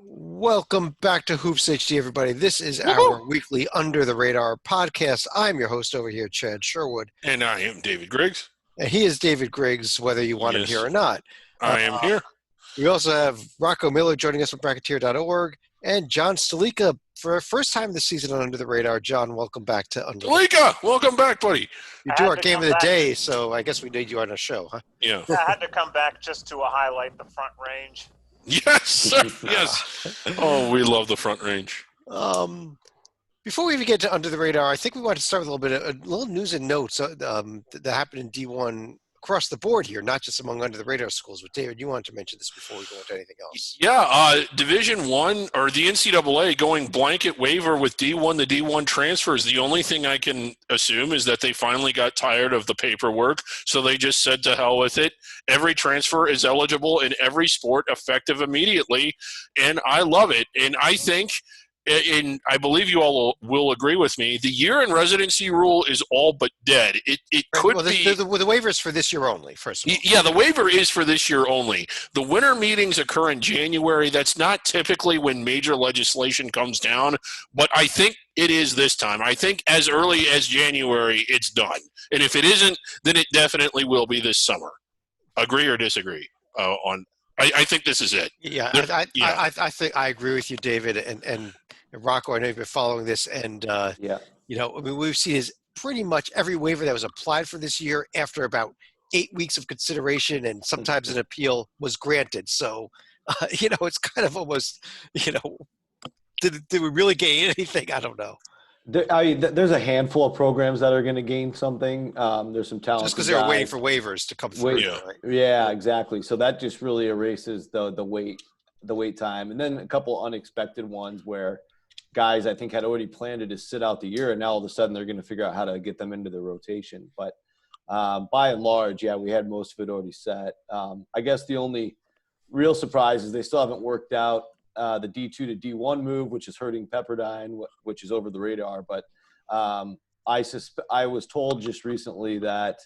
Welcome back to Hoops HD, everybody. This is Woohoo! our weekly Under the Radar podcast. I'm your host over here, Chad Sherwood, And I am David Griggs. and he is David Griggs, whether you want him here Yes, or not. I am here. We also have Rocco Miller joining us from Bracketeer.org and John Stalika for our first time this season on Under the Radar. John, welcome back to Under the Radar. Talika, welcome back, buddy. You I do had our to game come of the back. day, so I guess we need you on a show, huh? Yeah. Yeah, I had to come back just to highlight the front range. Yes, sir. Yes. Oh, we love the front range. Before we even get to Under the Radar, I think we want to start with a little news and notes that happened in D1 across the board here, not just among Under the Radar schools. But David, you wanted to mention this before we go into anything else. Yeah, Division One or the NCAA going blanket waiver with D1. The D1 transfers. The only thing I can assume is that they finally got tired of the paperwork, so they just said to hell with it. Every transfer is eligible in every sport, effective immediately, and I love it. And I think. And I believe you all will agree with me, the year in residency rule is all but dead. It could be. The waivers for this year only, first of all. Yeah, the waiver is for this year only. The winter meetings occur in January. That's not typically when major legislation comes down, but I think it is this time. I think as early as January, it's done. And if it isn't, then it definitely will be this summer. Agree or disagree I think this is it. Yeah, I think I agree with you, David, and Rocco. I know you've been following this, and we've seen is pretty much every waiver that was applied for this year after about 8 weeks of consideration and sometimes an appeal was granted. So, it's kind of almost, did we really gain anything? I don't know. There's a handful of programs that are going to gain something. There's some talent. Just because they were waiting for waivers to come through. Right? Yeah, exactly. So that just really erases the wait time. And then a couple unexpected ones where guys I think had already planned to sit out the year, and now all of a sudden they're going to figure out how to get them into the rotation. But by and large, yeah, we had most of it already set. I guess the only real surprise is they still haven't worked out the D2 to D1 move, which is hurting Pepperdine, which is over the radar. But I was told just recently that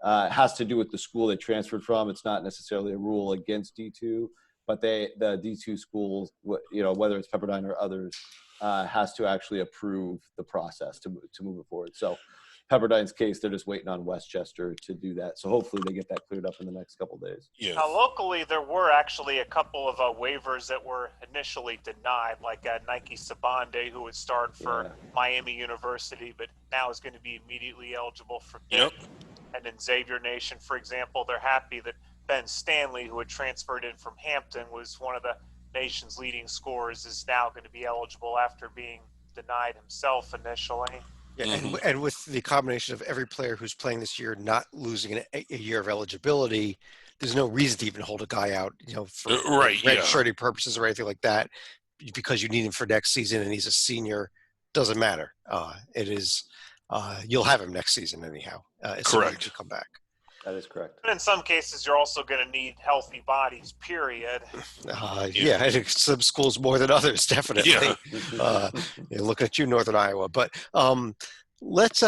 it has to do with the school they transferred from. It's not necessarily a rule against D2, but the D2 schools, whether it's Pepperdine or others, has to actually approve the process to move it forward. So Pepperdine's case, they're just waiting on Westchester to do that. So hopefully they get that cleared up in the next couple of days. Yeah. Locally, there were actually a couple of waivers that were initially denied, like Nike Sabande, who would start for Miami University, but now is going to be immediately eligible for Pitt. Yep. And in Xavier Nation, for example, they're happy that Ben Stanley, who had transferred in from Hampton, was one of the nation's leading scorers, is now going to be eligible after being denied himself initially. Yeah, and with the combination of every player who's playing this year not losing a year of eligibility, there's no reason to even hold a guy out, for redshirting purposes or anything like that, because you need him for next season and he's a senior. Doesn't matter. It is you'll have him next season anyhow. Correct. To come back. That is correct. But in some cases, you're also going to need healthy bodies, period. Yeah, some schools more than others, definitely. Yeah. Look at you, Northern Iowa. But let's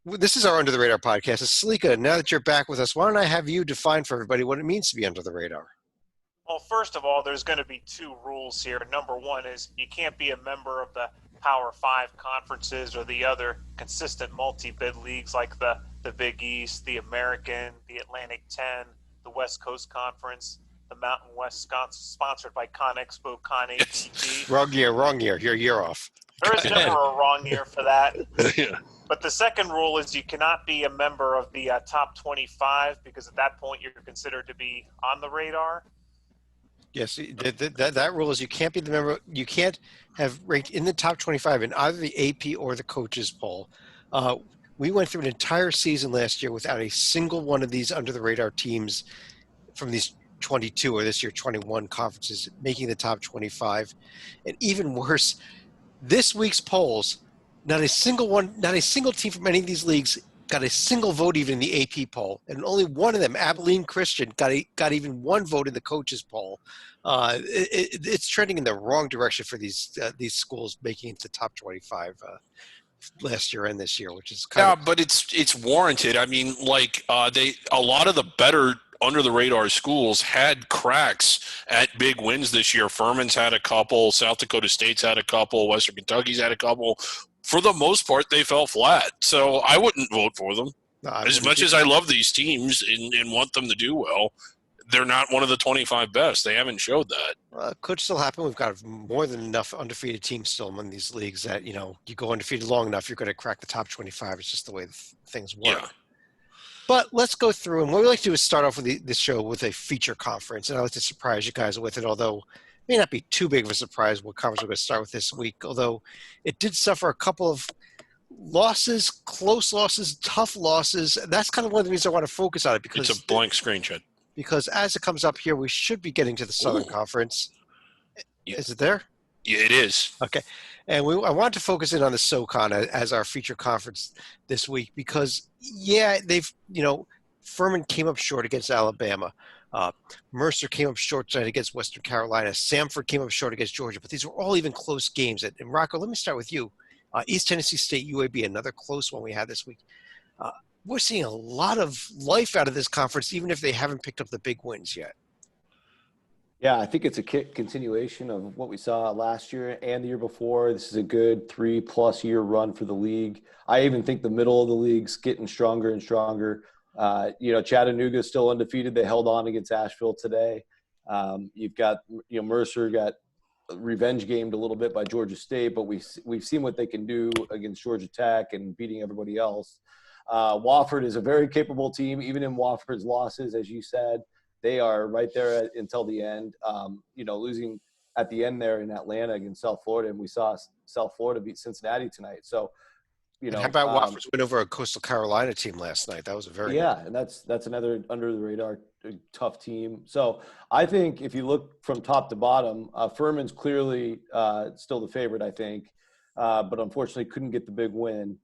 this is our Under the Radar podcast. Stalika, now that you're back with us, why don't I have you define for everybody what it means to be under the radar? Well, first of all, there's going to be two rules here. Number one is you can't be a member of the Power 5 conferences or the other consistent multi-bid leagues like the Big East, the American, the Atlantic 10, the West Coast Conference, the Mountain West sponsored by ConExpo, ConATP. Wrong year. You're a year off. There is never a wrong year for that. Yeah. But the second rule is you cannot be a member of the top 25 because at that point you're considered to be on the radar. Yes, that rule is you can't be the member. You can't have ranked in the top 25 in either the AP or the coaches poll. We went through an entire season last year without a single one of these under the radar teams from these 22 or this year 21 conferences making the top 25. And even worse, this week's polls, not a single team from any of these leagues got a single vote even in the AP poll, and only one of them, Abilene Christian, got even one vote in the coaches poll. It's trending in the wrong direction for these schools making it to top 25 last year and this year, which is kind of but it's warranted. I mean, a lot of the better under-the-radar schools had cracks at big wins this year. Furman's had a couple. South Dakota State's had a couple. Western Kentucky's had a couple. For the most part, they fell flat. So I wouldn't vote for them. No, As much as I love these teams and want them to do well, they're not one of the 25 best. They haven't showed that. Could still happen. We've got more than enough undefeated teams still in these leagues that, you go undefeated long enough, you're going to crack the top 25. It's just the way things work. Yeah. But let's go through, and what we like to do is start off with this show with a feature conference, and I like to surprise you guys with it, although it may not be too big of a surprise what conference we're going to start with this week, although it did suffer a couple of losses, close losses, tough losses. That's kind of one of the reasons I want to focus on it, because It's a blank screen, Chad. Because as it comes up here, we should be getting to the Southern Conference. Yeah. Is it there? Yeah, it is. Okay. And I want to focus in on the SoCon as our feature conference this week because, they've, Furman came up short against Alabama. Mercer came up short tonight against Western Carolina. Samford came up short against Georgia. But these were all even close games. And Rocco, let me start with you. East Tennessee State, UAB, another close one we had this week. We're seeing a lot of life out of this conference, even if they haven't picked up the big wins yet. Yeah, I think it's a continuation of what we saw last year and the year before. This is a good 3+ year run for the league. I even think the middle of the league's getting stronger and stronger. Chattanooga is still undefeated. They held on against Asheville today. You've got, Mercer got revenge gamed a little bit by Georgia State, but we've seen what they can do against Georgia Tech and beating everybody else. Wofford is a very capable team. Even in Wofford's losses, as you said, they are right there until the end. Losing at the end there in Atlanta against South Florida, and we saw South Florida beat Cincinnati tonight. So, how about Wofford's win over a Coastal Carolina team last night? That was a very and that's another under the radar tough team. So I think if you look from top to bottom, Furman's clearly still the favorite, I think, but unfortunately couldn't get the big win.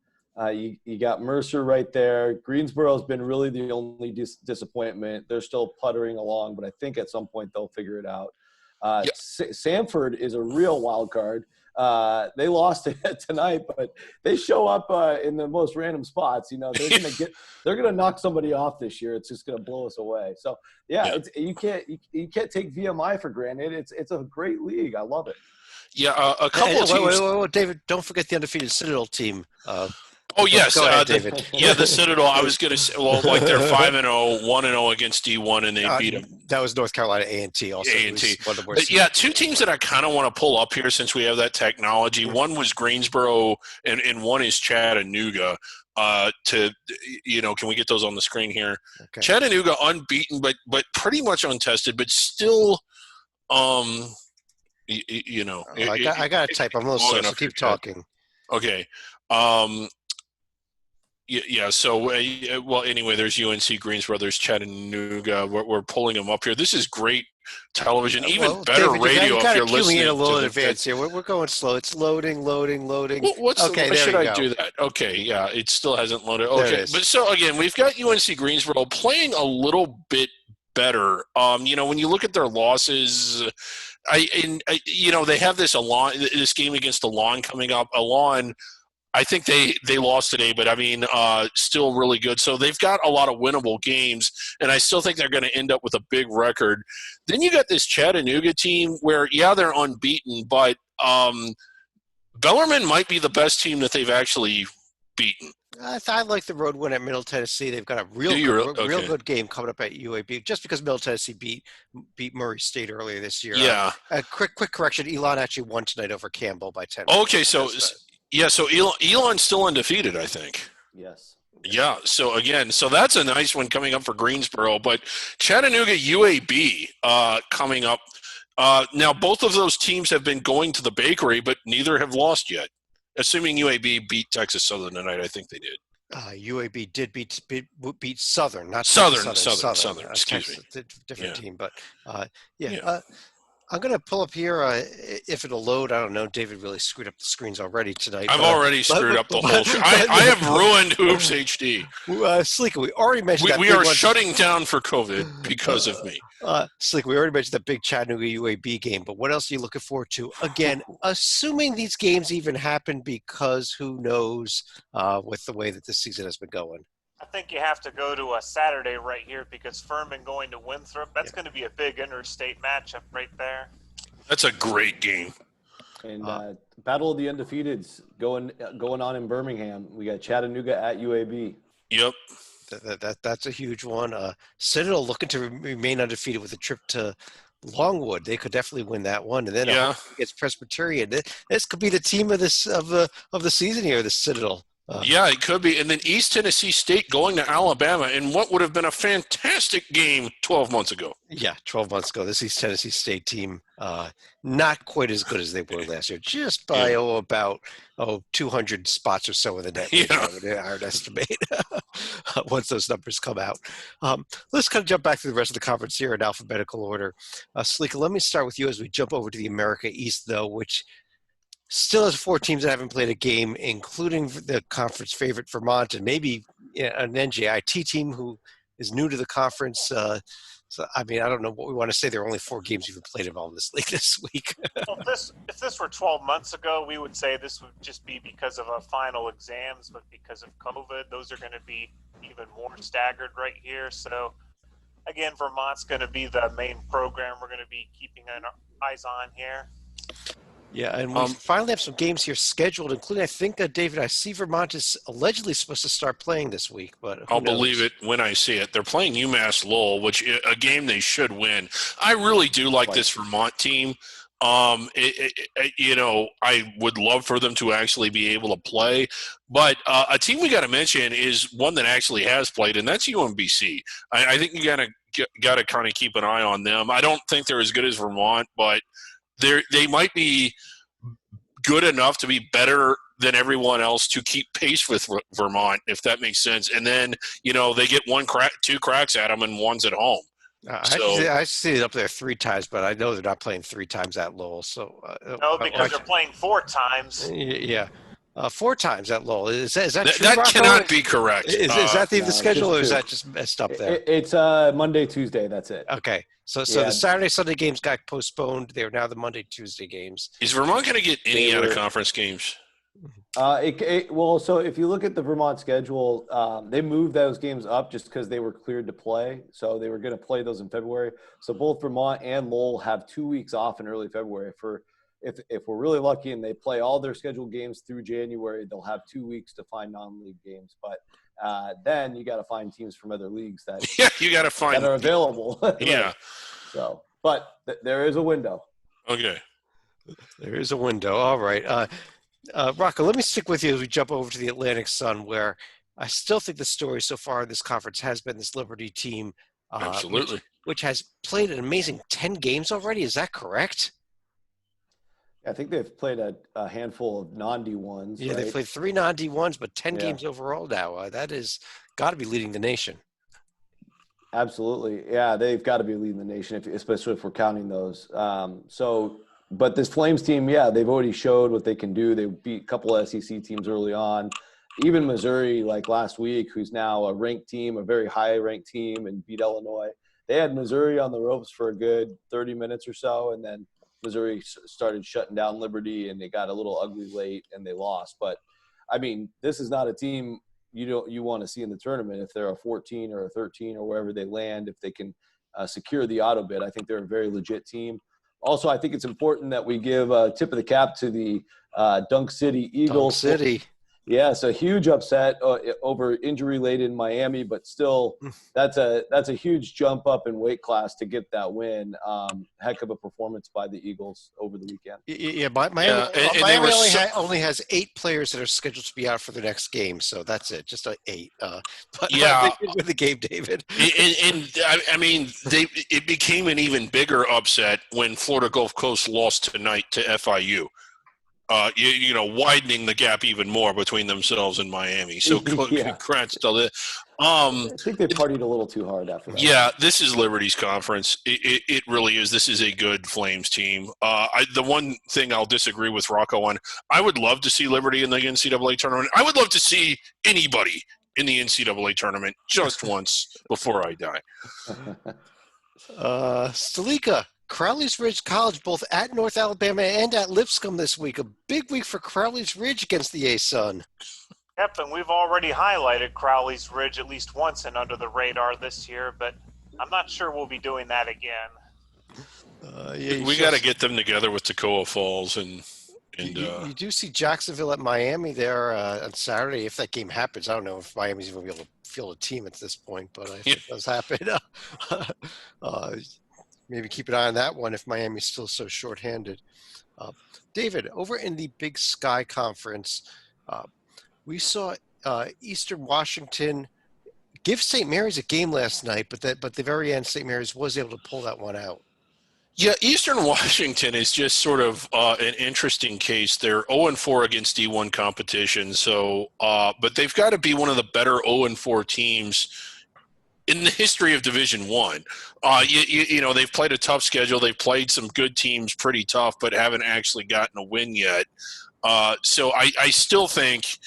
You got Mercer right there. Greensboro's been really the only disappointment. They're still puttering along, but I think at some point they'll figure it out. Samford is a real wild card. They lost it tonight, but they show up in the most random spots. They're gonna knock somebody off this year. It's just gonna blow us away. So you can't take VMI for granted. It's a great league. I love it. Yeah, a couple of teams. Wait, David, don't forget the undefeated Citadel team. Oh yes, go ahead, David. The Citadel. I was going to say, they're 5-0, 1-0 against D1, and they beat them. That was North Carolina A&T also. A&T. But two teams that I kind of want to pull up here since we have that technology. One was Greensboro, and one is Chattanooga. Can we get those on the screen here? Okay. Chattanooga unbeaten, but pretty much untested, but still, I got to type. I'm a little slow, so keep talking. Okay. So, anyway, there's UNC Greensboro, there's Chattanooga. We're pulling them up here. This is great television, even better David, radio if you're listening. In a little in advance here. We're going slow. It's loading. Why should I do that? Okay, yeah, it still hasn't loaded. Okay, but so, again, we've got UNC Greensboro playing a little bit better. When you look at their losses – they have this game against Alon coming up. Alon, I think they lost today, but still really good. So they've got a lot of winnable games, and I still think they're going to end up with a big record. Then you got this Chattanooga team where, they're unbeaten, but Bellarmine might be the best team that they've actually beaten. I like the road win at Middle Tennessee. They've got a real good game coming up at UAB. Just because Middle Tennessee beat Murray State earlier this year. Yeah. Quick correction. Elon actually won tonight over Campbell by 10. Okay, so Elon's still undefeated, I think. Yes. Yeah. So that's a nice one coming up for Greensboro, but Chattanooga UAB coming up. Now both of those teams have been going to the bakery, but neither have lost yet. Assuming UAB beat Texas Southern tonight, I think they did. UAB did beat Southern, not Southern. Excuse me. Different team, but I'm going to pull up here if it'll load. I don't know. David really screwed up the screens already tonight. I've already screwed up the whole show. I have ruined Hoops HD. Sleeka, we already mentioned we are shutting down for COVID because of me. Sleeka, we already mentioned the big Chattanooga UAB game, but what else are you looking forward to? Again, assuming these games even happen, because who knows with the way that this season has been going. I think you have to go to a Saturday right here because Furman going to Winthrop, that's going to be a big interstate matchup right there. That's a great game. And Battle of the Undefeateds going on in Birmingham. We got Chattanooga at UAB. Yep. That's a huge one. Citadel looking to remain undefeated with a trip to Longwood. They could definitely win that one, and then against Presbyterian. This could be the team of the season here. The Citadel. Yeah, it could be. And then East Tennessee State going to Alabama in what would have been a fantastic game 12 months ago. Yeah, 12 months ago. This East Tennessee State team, not quite as good as they were last year, just by about 200 spots or so in the net. I would estimate once those numbers come out. Let's kind of jump back to the rest of the conference here in alphabetical order. Salika, let me start with you as we jump over to the America East, though, which still has 4 teams that haven't played a game, including the conference favorite Vermont and maybe an NJIT team who is new to the conference. So, I mean, I don't know what we want to say. There are only 4 games even played involved in this league this week. Well, if this were 12 months ago, we would say this would just be because of final exams, but because of COVID, those are going to be even more staggered right here. So, again, Vermont's going to be the main program we're going to be keeping our eyes on here. Yeah, and we finally have some games here scheduled, including, I think, David, I see Vermont is allegedly supposed to start playing this week, but I'll believe it when I see it. They're playing UMass Lowell, which a game they should win. I really do like this Vermont team. You know, I would love for them to actually be able to play, but a team we got to mention is one that actually has played, and that's UMBC. I think you got to kind of keep an eye on them. I don't think they're as good as Vermont, but they might be good enough to be better than everyone else to keep pace with Vermont, if that makes sense. And then, you know, they get 2 cracks at them and one's at home. I see it up there 3 times, but I know they're not playing 3 times at Lowell. So no, because they're playing 4 times. Yeah. 4 times at Lowell. Is that true? That Rocco? cannot be correct. Is that the schedule, or is 2. that just messed up there? It's Monday, Tuesday. That's it. Okay. So the Saturday, Sunday games got postponed. They're now the Monday, Tuesday games. Is Vermont going to get any out of conference games? Well, so if you look at the Vermont schedule, they moved those games up just because they were cleared to play. So they were going to play those in February. So both Vermont and Lowell have 2 weeks off in early February. If we're really lucky and they play all their scheduled games through January, they'll have 2 weeks to find non-league games. But then you got to find teams from other leagues that you got to find that are available. Yeah. So, but there is a window. Okay. There is a window. All right. Rocco, let me stick with you as we jump over to the Atlantic Sun, where I still think the story so far in this conference has been this Liberty team. Absolutely. Which has played an amazing 10 games already. Is that correct? I think they've played a handful of non-D1s. Yeah, right? they played 3 non-D1s, but 10 games overall now. That is got to be leading the nation. Absolutely. Yeah, they've got to be leading the nation, especially if we're counting those. But this Flames team, they've already showed what they can do. They beat a couple of SEC teams early on. Even Missouri, like last week, who's now a ranked team, a very high-ranked team, and beat Illinois. They had Missouri on the ropes for a good 30 minutes or so, and then Missouri started shutting down Liberty, and they got a little ugly late, and they lost. But, I mean, this is not a team you want to see in the tournament. If they're a 14 or a 13 or wherever they land, if they can secure the auto bid, I think they're a very legit team. Also, I think it's important that we give a tip of the cap to the Dunk City Eagles. Dunk City. Yeah, so huge upset over injury late in Miami, but still that's a huge jump up in weight class to get that win. Heck of a performance by the Eagles over the weekend. Yeah, Miami only has 8 players that are scheduled to be out for the next game, so that's it, just 8. But with the game, David. And I mean, it became an even bigger upset when Florida Gulf Coast lost tonight to FIU. Widening the gap even more between themselves and Miami. So congrats to the. I think they partied a little too hard after that. Yeah, this is Liberty's conference. It really is. This is a good Flames team. The one thing I'll disagree with Rocco on, I would love to see Liberty in the NCAA tournament. I would love to see anybody in the NCAA tournament just once before I die. Stalika. Crowley's Ridge College, both at North Alabama and at Lipscomb this week. A big week for Crowley's Ridge against the A-Sun. Yep, and we've already highlighted Crowley's Ridge at least once and under the radar this year, but I'm not sure we'll be doing that again. We got to get them together with Toccoa Falls and you do see Jacksonville at Miami there on Saturday. If that game happens, I don't know if Miami's even going to be able to field a team at this point, but if it does happen, maybe keep an eye on that one if Miami's still so shorthanded. David, over in the Big Sky Conference, we saw Eastern Washington give St. Mary's a game last night, but the very end, St. Mary's was able to pull that one out. Yeah, Eastern Washington is just sort of an interesting case. They're 0-4 against D1 competition, so but they've got to be one of the better 0-4 teams in the history of Division One. You know, they've played a tough schedule. They've played some good teams pretty tough, but haven't actually gotten a win yet. So I still think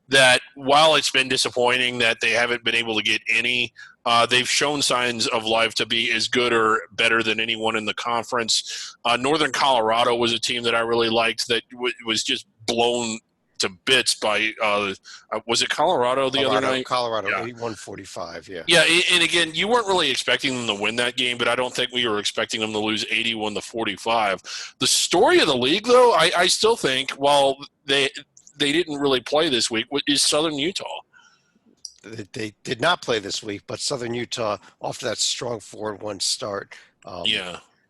that while it's been disappointing that they haven't been able to get any, they've shown signs of life to be as good or better than anyone in the conference. Northern Colorado was a team that I really liked that was just blown to bits by was it Colorado the other night? Colorado, yeah. 81-45, yeah. Yeah, and again, you weren't really expecting them to win that game, but I don't think we were expecting them to lose 81-45. The story of the league, though, I still think, while they didn't really play this week, is Southern Utah. They did not play this week, but Southern Utah, off to that strong 4-1 start.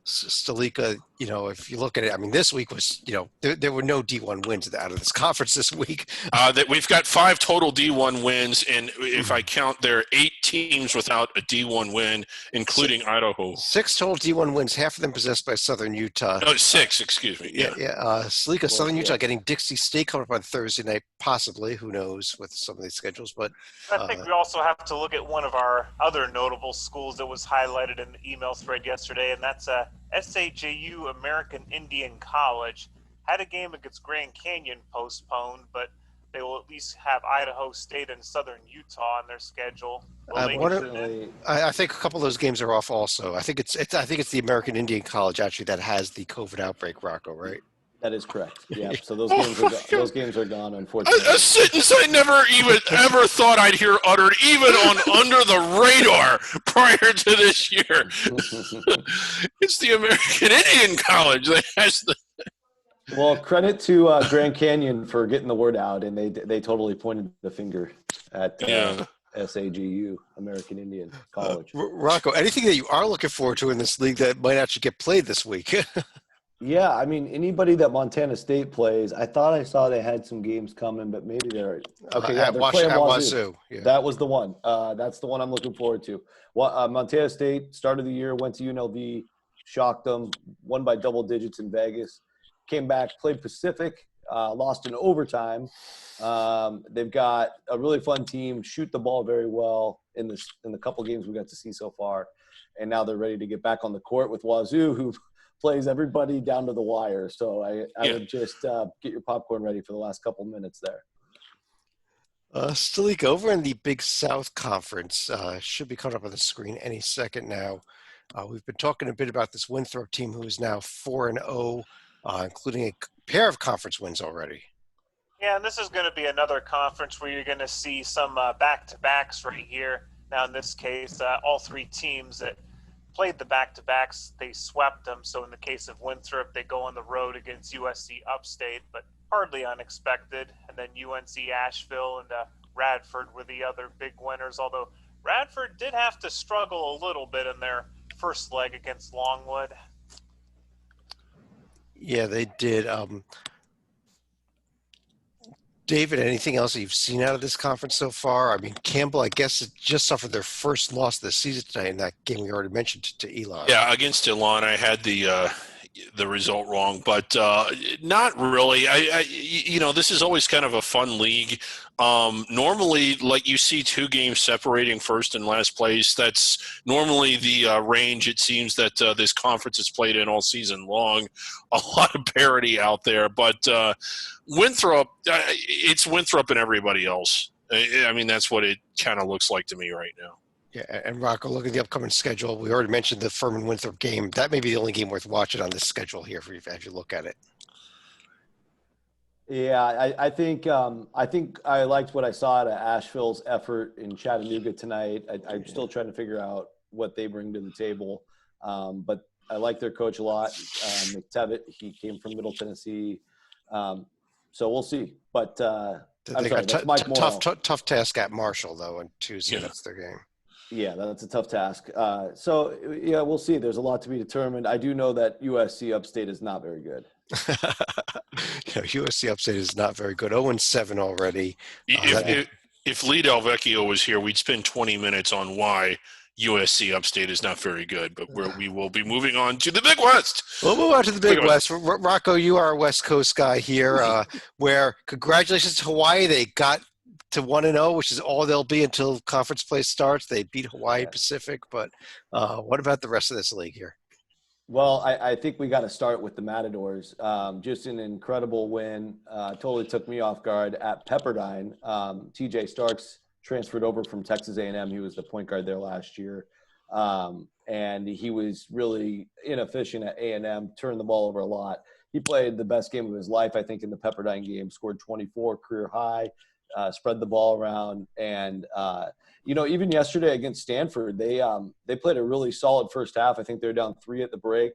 Stalika, you know, if you look at it, I mean, this week was, you know, there were no D1 wins out of this conference this week. That we've got 5 total D1 wins, and if I count, there are 8 teams without a D1 win, including Idaho. 6 total D1 wins, half of them possessed by Southern Utah. Oh, 6, excuse me. Yeah. Stalika, Southern Utah getting Dixie State coming up on Thursday night, possibly. Who knows with some of these schedules? But I think we also have to look at one of our other notable schools that was highlighted in the email thread yesterday, and that's SAJU American Indian College. Had a game against Grand Canyon postponed, but they will at least have Idaho State and Southern Utah on their schedule. I think a couple of those games are off also. I think it's the American Indian College actually that has the COVID outbreak, Rocco, right? That is correct. Yeah. So those games are gone, unfortunately. A sentence I never even ever thought I'd hear uttered, even on Under the Radar prior to this year. It's the American Indian College that has the. Well, credit to Grand Canyon for getting the word out, and they totally pointed the finger at SAGU, American Indian College. Rocco, anything that you are looking forward to in this league that might actually get played this week? Yeah, I mean, anybody that Montana State plays, I thought I saw they had some games coming, but maybe they're okay. Yeah, they're playing Wazoo. Yeah. That was the one. That's the one I'm looking forward to. Montana State started the year, went to UNLV, shocked them, won by double digits in Vegas, came back, played Pacific, lost in overtime. They've got a really fun team, shoot the ball very well in the couple games we got to see so far, and now they're ready to get back on the court with Wazoo, who plays everybody down to the wire. So I would just get your popcorn ready for the last couple minutes there. Stalika, over in the Big South Conference, should be coming up on the screen any second now. We've been talking a bit about this Winthrop team who is now 4-0, including a pair of conference wins already. Yeah, and this is going to be another conference where you're going to see some back-to-backs right here. Now, in this case, all 3 teams that played the back-to-backs, they swept them. So in the case of Winthrop, they go on the road against USC Upstate, but hardly unexpected. And then UNC Asheville and Radford were the other big winners, although Radford did have to struggle a little bit in their first leg against Longwood. Yeah, they did. David, anything else that you've seen out of this conference so far? I mean, Campbell, I guess, just suffered their first loss of the season tonight in that game we already mentioned to Elon. Yeah, against Elon, I had the result wrong, but not really. You know, this is always kind of a fun league. Normally, like you see 2 games separating first and last place. That's normally the range it seems that this conference has played in all season long. A lot of parity out there, but Winthrop, it's Winthrop and everybody else. I mean, that's what it kind of looks like to me right now. Yeah, and Rocco, look at the upcoming schedule. We already mentioned the Furman Winthrop game. That may be the only game worth watching on this schedule here for you as you look at it. Yeah, I think I liked what I saw out of Asheville's effort in Chattanooga tonight. I'm still trying to figure out what they bring to the table, but I like their coach a lot, McTevitt. He came from Middle Tennessee, so we'll see. But I'm They sorry, got that's Mike Morrow. tough task at Marshall though on Tuesday. Yeah. That's their game. Yeah, that's a tough task. So yeah, we'll see. There's a lot to be determined. I do know that USC Upstate is not very good. USC Upstate is not very good. 0-7 already. If Lee Del Vecchio was here, we'd spend 20 minutes on why USC Upstate is not very good, but we will be moving on to the Big West. We'll move on to the Big West. Rocco, you are a West Coast guy here, where congratulations to Hawaii. They got to 1-0, which is all they'll be until conference play starts. They beat Hawaii Pacific, but what about the rest of this league here? Well, I think we got to start with the Matadors. Just an incredible win. Totally took me off guard at Pepperdine. TJ Starks transferred over from Texas A&M. He was the point guard there last year. And he was really inefficient at A&M, turned the ball over a lot. He played the best game of his life, I think, in the Pepperdine game, scored 24, career high, spread the ball around. And, even yesterday against Stanford, they played a really solid first half. I think they were down 3 at the break,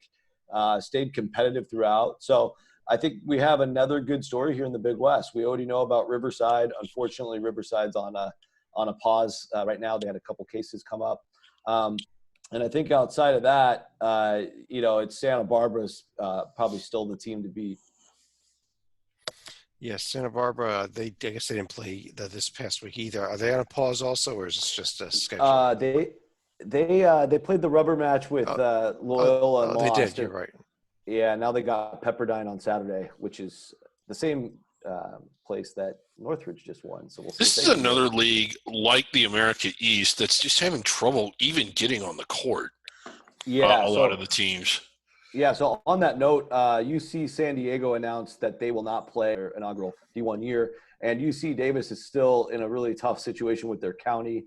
stayed competitive throughout. So I think we have another good story here in the Big West. We already know about Riverside. Unfortunately, Riverside's on a pause right now. They had a couple cases come up. And I think outside of that, it's Santa Barbara's probably still the team to beat. Yes, Santa Barbara. I guess they didn't play this past week either. Are they on a pause also, or is this just a schedule? They played the rubber match with Loyola and lost. They did. You're right. Yeah, now they got Pepperdine on Saturday, which is the same place that Northridge just won. So we'll see. This is another league like the America East that's just having trouble even getting on the court. Yeah, a lot of the teams. Yeah, so on that note, UC San Diego announced that they will not play their inaugural D1 year, and UC Davis is still in a really tough situation with their county.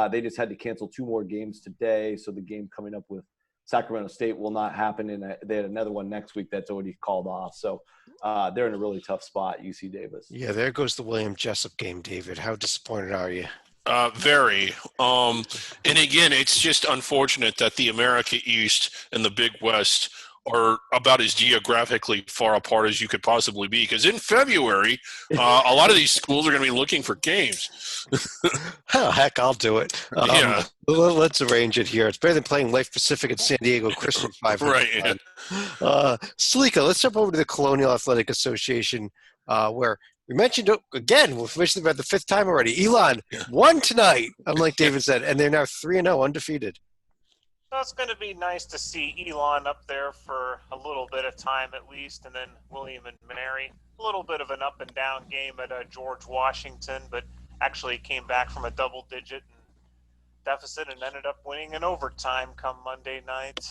They just had to cancel 2 more games today, so the game coming up with Sacramento State will not happen, and they had another one next week that's already called off. So they're in a really tough spot, UC Davis. Yeah, there goes the William Jessup game, David. How disappointed are you? Very. And again, it's just unfortunate that the America East and the Big West are about as geographically far apart as you could possibly be. Because in February, a lot of these schools are going to be looking for games. Oh, heck, I'll do it. Yeah. Let's arrange it here. It's better than playing Life Pacific and San Diego Christian 500. Right. Yeah. Salika, let's jump over to the Colonial Athletic Association, where we mentioned, again, we've mentioned about the 5th time already. Elon won tonight, unlike David said, and they're now 3-0, undefeated. So it's going to be nice to see Elon up there for a little bit of time at least, and then William and Mary. A little bit of an up and down game at George Washington, but actually came back from a double-digit deficit and ended up winning in overtime come Monday night.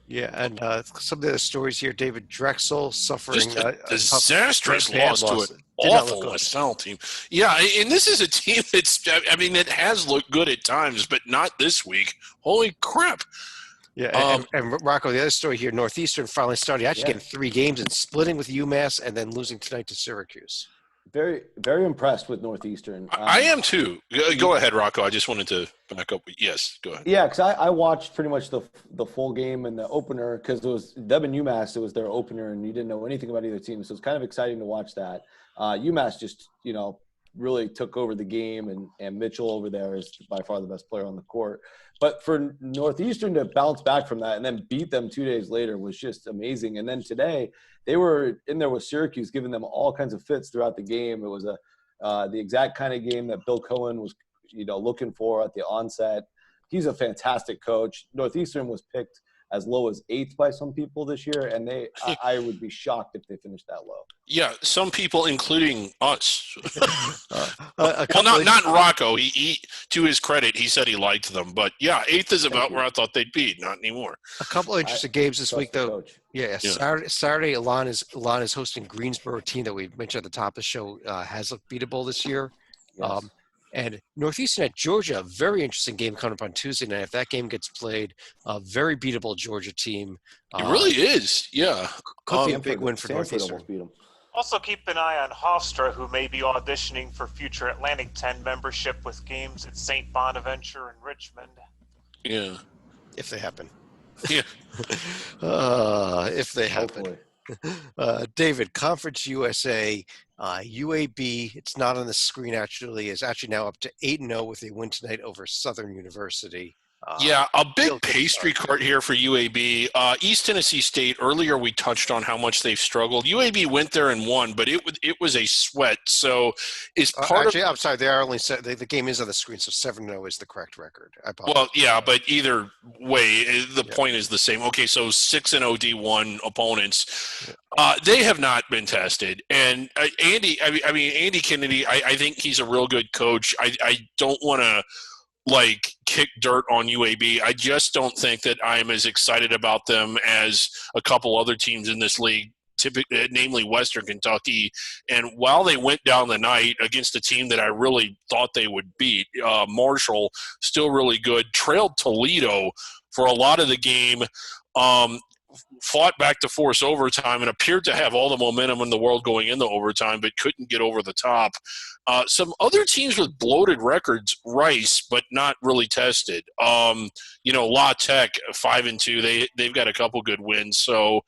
Yeah, and some of the stories here, David Drexel suffering Just a disastrous loss to an awful LaSalle team. Yeah, and this is a team it has looked good at times, but not this week. Holy crap. Yeah, and Rocco, the other story here, Northeastern finally started getting 3 games and splitting with UMass and then losing tonight to Syracuse. Very, very impressed with Northeastern. I am too. Go ahead, Rocco. I just wanted to back up. Yes, go ahead. Yeah, because I watched pretty much the full game and the opener because it was them and UMass. It was their opener, and you didn't know anything about either team. So it's kind of exciting to watch that. UMass just, really took over the game, and Mitchell over there is by far the best player on the court. But for Northeastern to bounce back from that and then beat them 2 days later was just amazing. And then today they were in there with Syracuse, giving them all kinds of fits throughout the game. It was the exact kind of game that Bill Cohen was, looking for at the onset. He's a fantastic coach. Northeastern was picked as low as 8th by some people this year, and I would be shocked if they finished that low. Yeah, some people, including us. Not Rocco. He, to his credit, he said he liked them, but yeah, 8th is about where I thought they'd be. Not anymore. A couple of interesting games this week, though. Coach. Yeah. Saturday, Elon is hosting Greensboro, team that we mentioned at the top of the show has looked beatable this year. Yes. And Northeastern at Georgia, a very interesting game coming up on Tuesday night. If that game gets played, a very beatable Georgia team. It really is, yeah. Could be a big win for Stanford Northeastern. almost beat them. Also, keep an eye on Hofstra, who may be auditioning for future Atlantic 10 membership with games at St. Bonaventure and Richmond. Yeah. If they happen. Yeah. If they happen. Hopefully. David, Conference USA, UAB, it's not on the screen actually, is actually now up to 8-0 with a win tonight over Southern University. Yeah, a real big good pastry start. cart here for UAB. East Tennessee State, earlier we touched on how much they've struggled. UAB went there and won, but it was a sweat. So is part Actually, I'm sorry, they are only the game is on the screen, so 7-0 is the correct record. I apologize. well, yeah, but either way, the Yeah. point is the same. Okay, so 6-0 D1 opponents, Yeah. they have not been tested. And Andy Kennedy, I think he's a real good coach. I don't want to kick dirt on UAB. I just don't think that I'm as excited about them as a couple other teams in this league, namely Western Kentucky. And while they went down the night against a team that I really thought they would beat, Marshall, still really good, trailed Toledo for a lot of the game. Fought back to force overtime and appeared to have all the momentum in the world going into overtime, but couldn't get over the top. Some other teams with bloated records, Rice, but not really tested. La Tech 5-2. They've got a couple good wins. So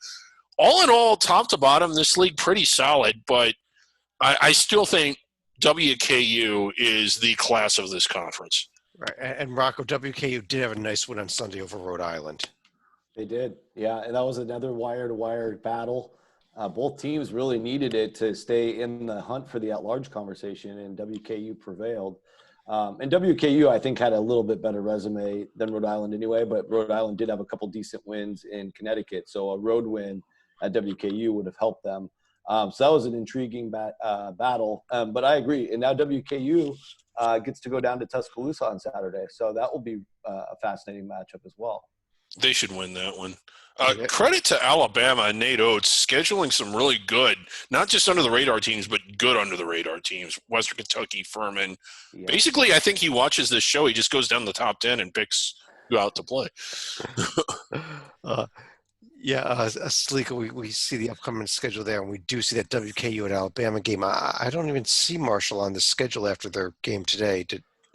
all in all, top to bottom, this league pretty solid. But I still think WKU is the class of this conference. Right, and Rocco, WKU did have a nice win on Sunday over Rhode Island. They did. Yeah, and that was another wire-to-wire battle. Both teams really needed it to stay in the hunt for the at-large conversation, and WKU prevailed. And WKU, I think, had a little bit better resume than Rhode Island anyway, but Rhode Island did have a couple decent wins in Connecticut, so a road win at WKU would have helped them. So that was an intriguing battle. But I agree. And now WKU gets to go down to Tuscaloosa on Saturday, so that will be a fascinating matchup as well. They should win that one. Credit to Alabama and Nate Oates scheduling some really good, not just under the radar teams, but good under the radar teams. Western Kentucky, Furman. Yeah. Basically, I think he watches this show. He just goes down the top 10 and picks who out to play. Salika, we see the upcoming schedule there, and we do see that WKU and Alabama game. I don't even see Marshall on the schedule after their game today.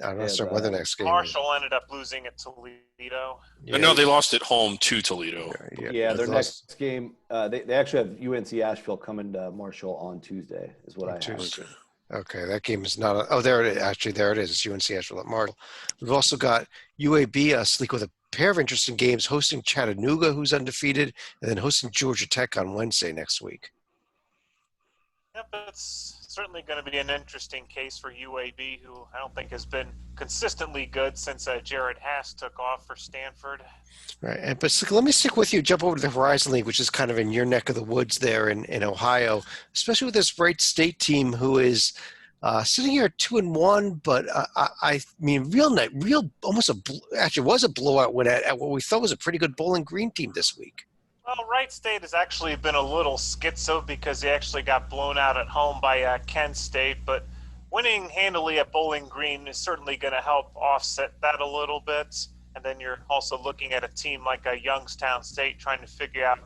I'm not sure when the next game Marshall ended up losing at Toledo. Yeah. No, they lost at home to Toledo. Yeah, their next game, they actually have UNC Asheville coming to Marshall on Tuesday, is what I have. Okay, that game is not – there it is. Actually, there it is. It's UNC Asheville at Marshall. We've also got UAB, Sleek, with a pair of interesting games, hosting Chattanooga, who's undefeated, and then hosting Georgia Tech on Wednesday next week. Yep, it's certainly going to be an interesting case for UAB, who I don't think has been consistently good since Jared Haas took off for Stanford. Right, but let me stick with you. Jump over to the Horizon League, which is kind of in your neck of the woods there in Ohio, especially with this Wright State team who is sitting here at 2-1. But I mean, actually was a blowout win at what we thought was a pretty good Bowling Green team this week. Well, Wright State has actually been a little schizo because they actually got blown out at home by Kent State, but winning handily at Bowling Green is certainly going to help offset that a little bit. And then you're also looking at a team like Youngstown State trying to figure out,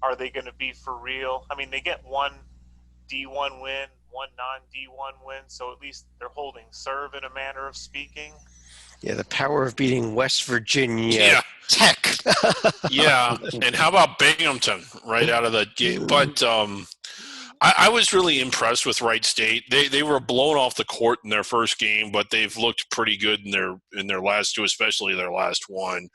are they going to be for real? I mean, they get one D1 win, one non-D1 win, so at least they're holding serve in a manner of speaking. Yeah, the power of beating West Virginia Tech. Yeah, and how about Binghamton right out of the gate? But I was really impressed with Wright State. They were blown off the court in their first game, but they've looked pretty good in their last two, especially their last one.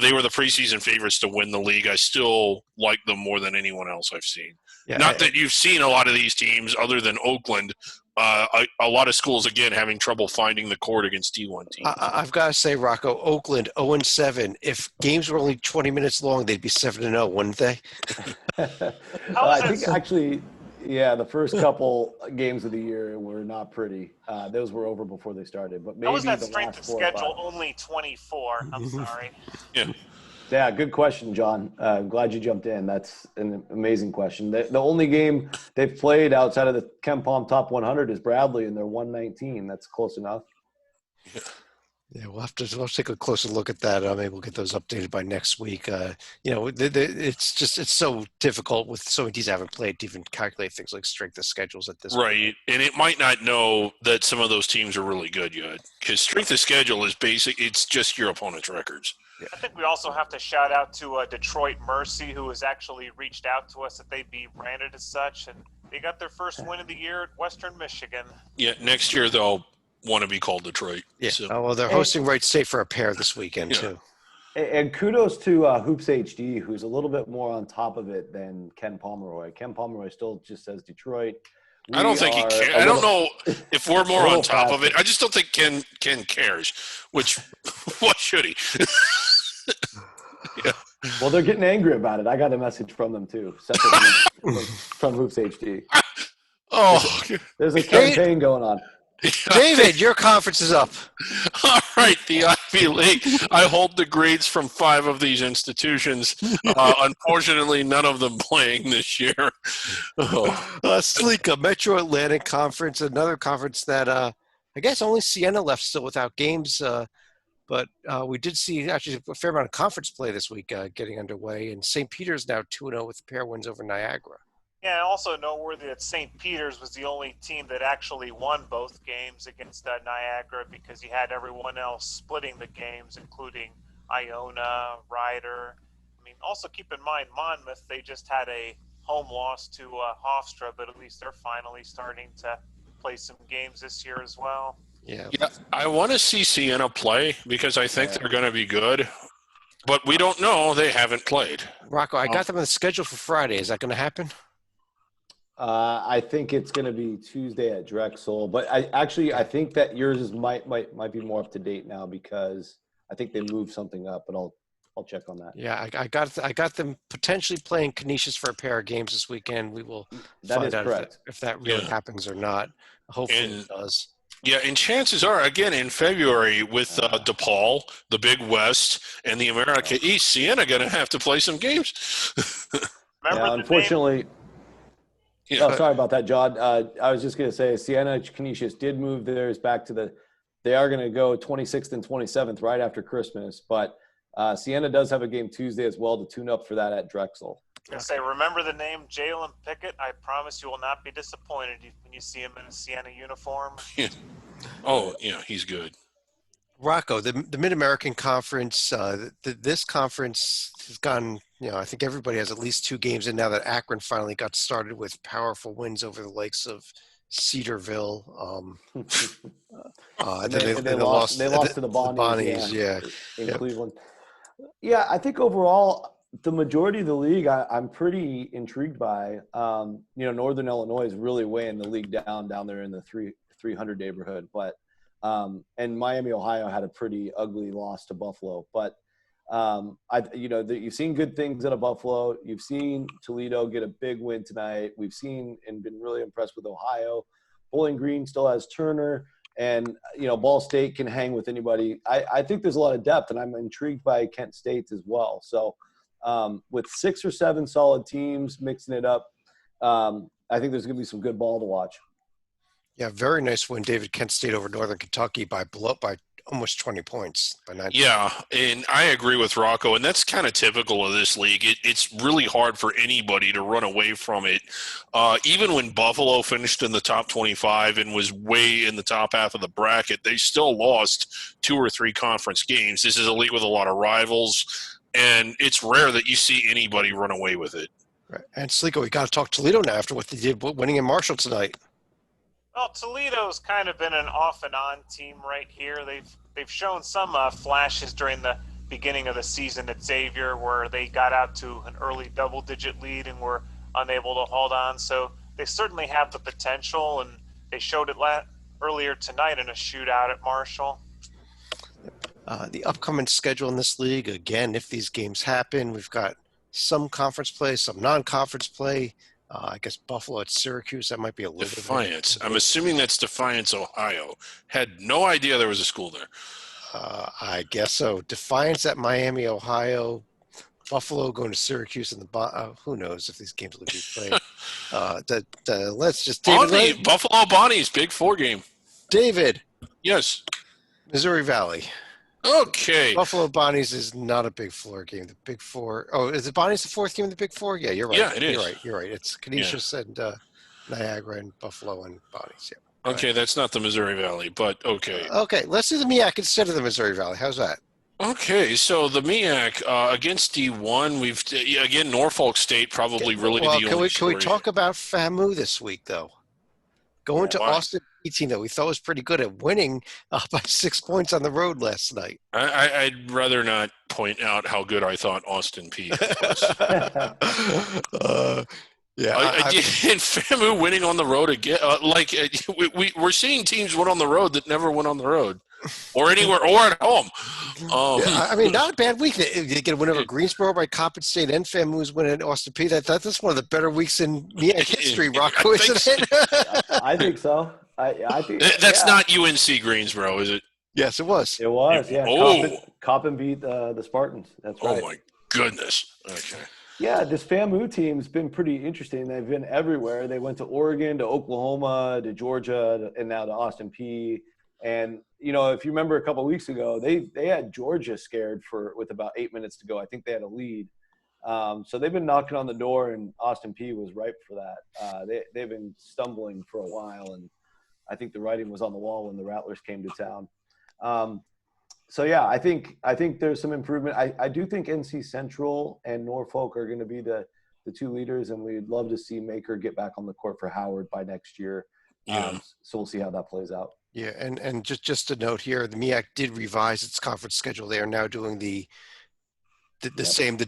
They were the preseason favorites to win the league. I still like them more than anyone else I've seen. Yeah, Not that you've seen a lot of these teams other than Oakland. A lot of schools, again, having trouble finding the court against D1 teams. I've got to say, Rocco, Oakland 0-7. If games were only 20 minutes long, they'd be 7-0, wouldn't they? I think actually, the first couple games of the year were not pretty. Those were over before they started. But maybe how was that strength of schedule only 24? I'm sorry. Yeah, good question, John. I'm glad you jumped in. That's an amazing question. The only game they've played outside of the KenPom Top 100 is Bradley, and they're 119. That's close enough. Yeah, we'll take a closer look at that. Maybe we'll get those updated by next week. It's so difficult with so many teams I haven't played to even calculate things like strength of schedules at this point. Right, and it might not know that some of those teams are really good yet, because strength of schedule is basic. It's just your opponent's records. I think we also have to shout out to Detroit Mercy, who has actually reached out to us that they be branded as such, and they got their first win of the year at Western Michigan. Yeah, next year they'll want to be called Detroit. Yeah. So. Well, they're hosting Wright State for a pair this weekend too. And kudos to Hoops HD, who's a little bit more on top of it than Ken Pomeroy. Ken Pomeroy still just says Detroit. I don't think he cares. I don't know if we're more on top of it. I just don't think Ken cares. Which, what should he? Yeah. Well, they're getting angry about it. I got a message from them too, separately from Hoops HD. Oh, there's a campaign going on. David, your conference is up. All right, the Ivy League. I hold the grades from 5 of these institutions. Unfortunately, none of them playing this year. Sleeka, Metro Atlantic Conference, another conference that I guess only Siena left still without games. But we did see actually a fair amount of conference play this week getting underway. And St. Peter's now 2-0 with a pair of wins over Niagara. Yeah, also noteworthy that St. Peter's was the only team that actually won both games against Niagara, because you had everyone else splitting the games, including Iona, Ryder. I mean, also keep in mind, Monmouth, they just had a home loss to Hofstra, but at least they're finally starting to play some games this year as well. Yeah, I want to see Siena play because I think they're going to be good, but we don't know. They haven't played. Rocco, I got them on the schedule for Friday. Is that going to happen? I think it's going to be Tuesday at Drexel, but I think that yours might be more up to date now, because I think they moved something up, but I'll check on that. Yeah, I got them potentially playing Canisius for a pair of games this weekend. We will find out if that really happens or not. Hopefully it does. Yeah, and chances are, again, in February with DePaul, the Big West, and the America East, Siena going to have to play some games. Unfortunately. Sorry about that, John. I was just going to say, Siena Canisius did move theirs back to they are going to go 26th and 27th right after Christmas, but Siena does have a game Tuesday as well to tune up for that at Drexel. I was going to say, remember the name Jalen Pickett? I promise you will not be disappointed when you see him in a Siena uniform. Yeah. Oh, yeah, he's good. Rocco, the Mid-American Conference, this conference has gone, I think everybody has at least 2 games in now that Akron finally got started with powerful wins over the likes of Cedarville. They lost to the Bonnies in Cleveland. Yeah, I think overall, the majority of the league I'm pretty intrigued by. Northern Illinois is really weighing the league down there in the 300 neighborhood, but and Miami, Ohio had a pretty ugly loss to Buffalo, but you've seen good things out of Buffalo. You've seen Toledo get a big win tonight. We've seen and been really impressed with Ohio. Bowling Green still has Turner, and Ball State can hang with anybody. I think there's a lot of depth, and I'm intrigued by Kent State as well. So with 6 or 7 solid teams mixing it up, I think there's going to be some good ball to watch. Yeah, very nice win, David. Kent State over Northern Kentucky by almost 20 points. By 19. Yeah, and I agree with Rocco, and that's kind of typical of this league. It's really hard for anybody to run away from it. Even when Buffalo finished in the top 25 and was way in the top half of the bracket, they still lost 2 or 3 conference games. This is a league with a lot of rivals, and it's rare that you see anybody run away with it. Right. And Sleeko, we got to talk Toledo now after what they did winning in Marshall tonight. Well, Toledo's kind of been an off and on team right here. They've shown some flashes during the beginning of the season at Xavier, where they got out to an early double-digit lead and were unable to hold on. So they certainly have the potential, and they showed it earlier tonight in a shootout at Marshall. The upcoming schedule in this league, again, if these games happen, we've got some conference play, some non-conference play. I guess Buffalo at Syracuse, that might be a little Defiance. I'm assuming that's Defiance, Ohio. Had no idea there was a school there. I guess so. Defiance at Miami, Ohio. Buffalo going to Syracuse, and who knows if these games will be played. Let's just Buffalo Bonnies, big 4 game. David. Yes. Missouri Valley. Okay. Buffalo Bonnies is not a Big Four game. The Big Four. Oh, is it Bonnies the fourth game of the Big Four? Yeah, you're right. Yeah, it is. You're right. It's Yeah. Canisius and Niagara and Buffalo and Bonnies. Yeah. Okay, that's not the Missouri Valley, but okay. Okay, let's do the MEAC instead of the Missouri Valley. How's that? Okay, so the MEAC against D1, we've again Norfolk State probably really the only Can we story. talk about FAMU this week though? Going to Why? Austin P team that we thought was pretty good at winning by 6 points on the road last night. I'd rather not point out how good I thought Austin P was. Yeah, and FAMU winning on the road again. We're seeing teams win on the road that never went on the road, or anywhere, or at home. I mean, not a bad week. They get a win over Greensboro by Coppin State, and FAMU's winning at Austin P. That's one of the better weeks in MEAC history, Rocco, isn't it? I think so. I think that's not UNC Greensboro, is it? Yes, it was. It was. Yeah. Oh. Coppin beat the Spartans. That's right. Oh my goodness. Okay. Yeah, this FAMU team's been pretty interesting. They've been everywhere. They went to Oregon, to Oklahoma, to Georgia, and now to Austin P. And if you remember a couple of weeks ago, they had Georgia scared with about 8 minutes to go. I think they had a lead. So they've been knocking on the door, and Austin P was ripe for that. They've been stumbling for a while, and I think the writing was on the wall when the Rattlers came to town. So yeah, I think there's some improvement. I do think NC Central and Norfolk are going to be the two leaders, and we'd love to see Maker get back on the court for Howard by next year. Yeah. So we'll see how that plays out. Yeah, and just a note here, the MEAC did revise its conference schedule. They are now doing the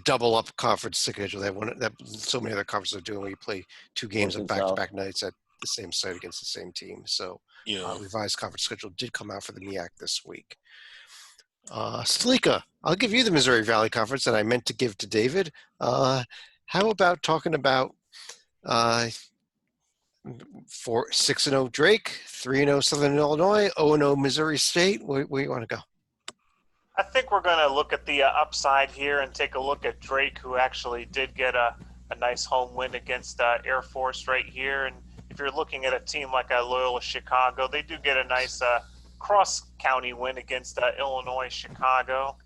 double up conference schedule. They have one that so many other conferences are doing where you play two games on back-to-back nights at the same site against the same team. So revised conference schedule did come out for the MEAC this week. Salika, I'll give you the Missouri Valley Conference that I meant to give to David. How about talking about 6-0 Drake, 3-0 Southern Illinois, 0-0 Missouri State? Where you want to go? I think we're going to look at the upside here and take a look at Drake, who actually did get a nice home win against Air Force right here. And if you're looking at a team like Loyola Chicago, they do get a nice cross-county win against Illinois Chicago.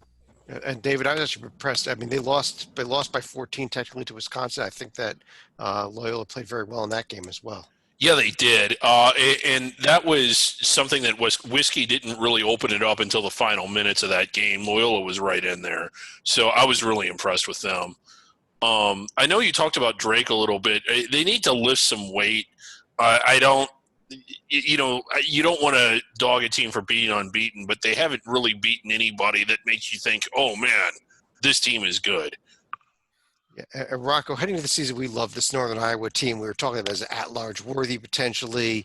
And David, I was actually impressed. I mean, they lost by 14 technically to Wisconsin. I think that Loyola played very well in that game as well. Yeah, they did. And that was something that Whiskey didn't really open it up until the final minutes of that game. Loyola was right in there. So I was really impressed with them. I know you talked about Drake a little bit. They need to lift some weight. You don't want to dog a team for being unbeaten, but they haven't really beaten anybody that makes you think, oh, man, this team is good. Yeah, Rocco, heading into the season, we love this Northern Iowa team. We were talking about as at-large worthy potentially.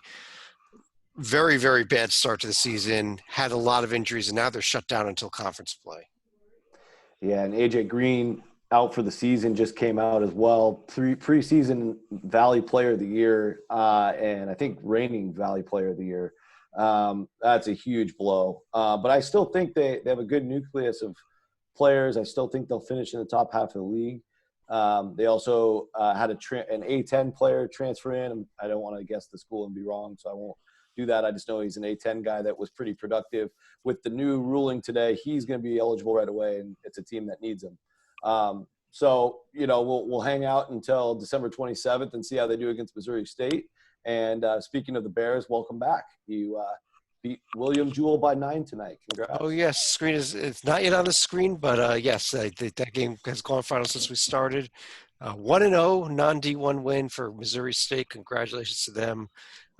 Very, very bad start to the season. Had a lot of injuries, and now they're shut down until conference play. Yeah, and AJ Green out for the season just came out as well. Preseason Valley Player of the Year, and I think reigning Valley Player of the Year. That's a huge blow. But I still think they have a good nucleus of players. I still think they'll finish in the top half of the league. They also had an A10 player transfer in. I don't want to guess the school and be wrong, so I won't do that. I just know he's an A10 guy that was pretty productive. With the new ruling today, he's going to be eligible right away, and it's a team that needs him. So we'll hang out until December 27th and see how they do against Missouri State. And speaking of the Bears, welcome back. You beat William Jewell by 9 tonight. Congrats. Oh yes, screen it's not yet on the screen, but yes, that game has gone final since we started. 1-0 non-D1 win for Missouri State. Congratulations to them.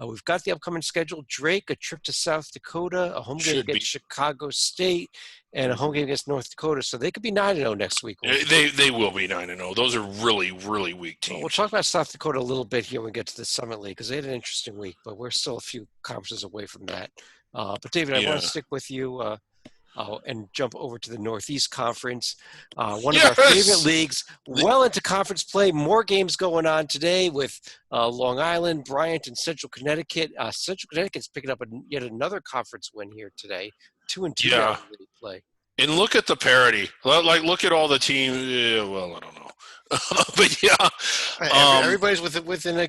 We've got the upcoming schedule: Drake, a trip to South Dakota, a home game against Chicago State, and a home game against North Dakota. So they could be 9-0 next week. They will be 9-0. Those are really, really weak teams. We'll talk about South Dakota a little bit here when we get to the Summit League because they had an interesting week, but we're still a few conferences away from that. But David, I want to stick with you and jump over to the Northeast Conference, one of our favorite leagues, well into conference play. More games going on today with Long Island, Bryant, and Central Connecticut. Central Connecticut's picking up yet another conference win here today, 2-2 league play. And look at the parity. Like, look at all the teams. Yeah, well, I don't know. But yeah, Everybody's within a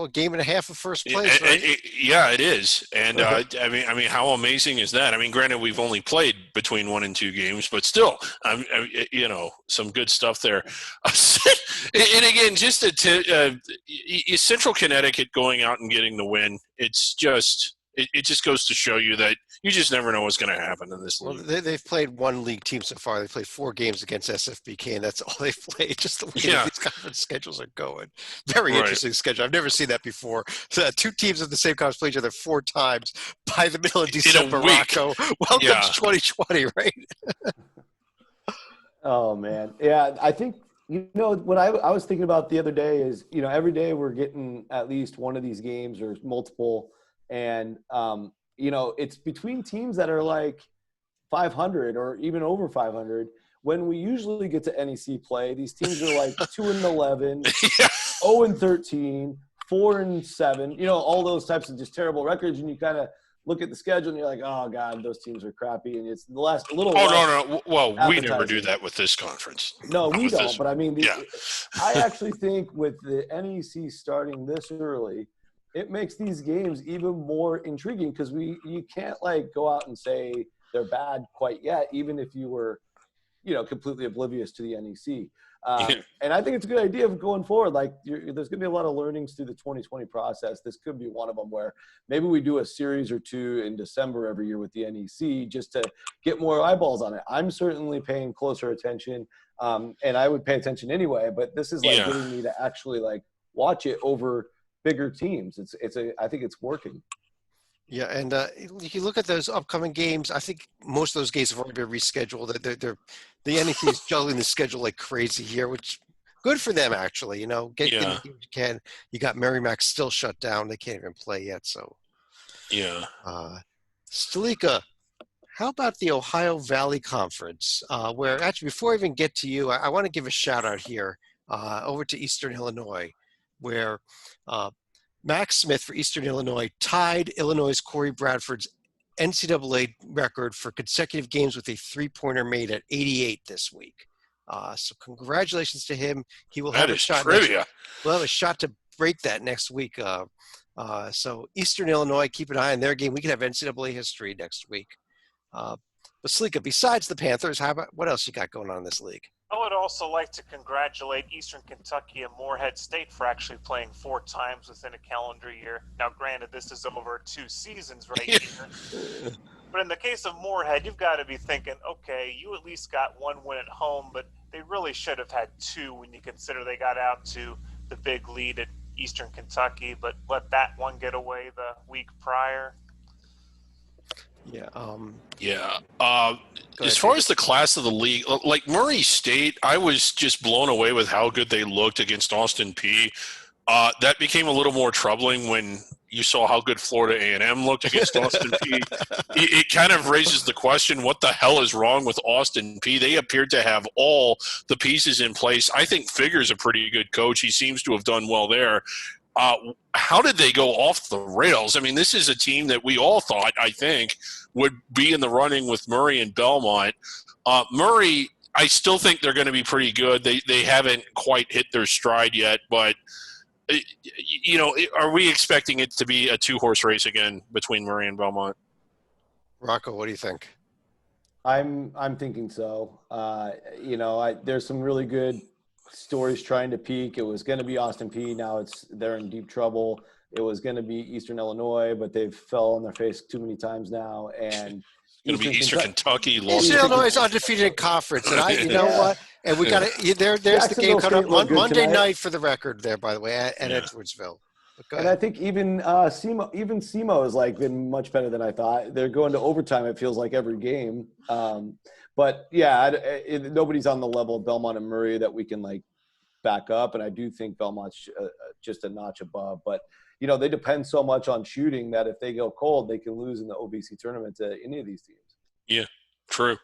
game and a half of first place, right? yeah, it is. And I mean, how amazing is that? I mean, granted, we've only played between 1 and 2 games, but still, some good stuff there. And again, just Central Connecticut going out and getting the win. It's just it just goes to show you that you just never know what's going to happen in this league. Well, they've played one league team so far. They played 4 games against SFBK, and that's all they've played. Just the way that these conference schedules are going. Very interesting schedule. I've never seen that before. So, 2 teams of the same conference play each other 4 times by the middle of December. Rocco, welcome to 2020, right? Oh man, yeah. I think what I was thinking about the other day is every day we're getting at least one of these games or multiple, and it's between teams that are like 500 or even over 500. When we usually get to NEC play, these teams are like 2-11, 0-13, 4-7. All those types of just terrible records, and you kind of look at the schedule and you're like, oh god, those teams are crappy, and it's the last little. No. Well, we never do that with this conference. No, we don't. But I mean, I actually think with the NEC starting this early, it makes these games even more intriguing because you can't like go out and say they're bad quite yet, even if you were, completely oblivious to the NEC. And I think it's a good idea of going forward. Like there's going to be a lot of learnings through the 2020 process. This could be one of them where maybe we do a series or 2 in December every year with the NEC just to get more eyeballs on it. I'm certainly paying closer attention, and I would pay attention anyway. But this is like getting me to actually like watch it over bigger teams. I think it's working. Yeah, and you look at those upcoming games. I think most of those games have already been rescheduled. The NEC is juggling the schedule like crazy here, which good for them actually. Get the games you can. You got Merrimack still shut down; they can't even play yet. So, Stalika, how about the Ohio Valley Conference? Where actually, before I even get to you, I want to give a shout out here over to Eastern Illinois, where Max Smith for Eastern Illinois tied Illinois' Corey Bradford's NCAA record for consecutive games with a 3-pointer made at 88 this week. So congratulations to him. He will have a shot. We'll have a shot to break that next week. So Eastern Illinois, keep an eye on their game. We could have NCAA history next week. But Slika, besides the Panthers, what else you got going on in this league? I would also like to congratulate Eastern Kentucky and Morehead State for actually playing 4 times within a calendar year. Now, granted, this is over 2 seasons right here. But in the case of Morehead, you've got to be thinking, okay, you at least got 1 win at home, but they really should have had 2 when you consider they got out to the big lead at Eastern Kentucky, but let that one get away the week prior. As far as the class of the league, like Murray State, I was just blown away with how good they looked against Austin Peay. That became a little more troubling when you saw how good Florida A&M looked against Austin Peay. It kind of raises the question, what the hell is wrong with Austin Peay? They appeared to have all the pieces in place. I think Figure's a pretty good coach. He seems to have done well there. How did they go off the rails? I mean, this is a team that we all thought, I think, would be in the running with Murray and Belmont. Murray, I still think they're going to be pretty good. They haven't quite hit their stride yet, but are we expecting it to be a 2-horse race again between Murray and Belmont? Rocco, what do you think? I'm thinking so. There's some really good stories trying to peak. It was going to be Austin Peay. Now they're in deep trouble. It was going to be Eastern Illinois, but they've fell on their face too many times now. And it's going to be Eastern Kentucky. Eastern Illinois is undefeated in conference, and you know what? And we got to there's the game coming up Monday night for the record. There, by the way, at Edwardsville. And I think even SEMO has like been much better than I thought. They're going to overtime. It feels like every game. But nobody's on the level of Belmont and Murray that we can like back up. And I do think Belmont's just a notch above. But they depend so much on shooting that if they go cold, they can lose in the OVC tournament to any of these teams. Yeah, true.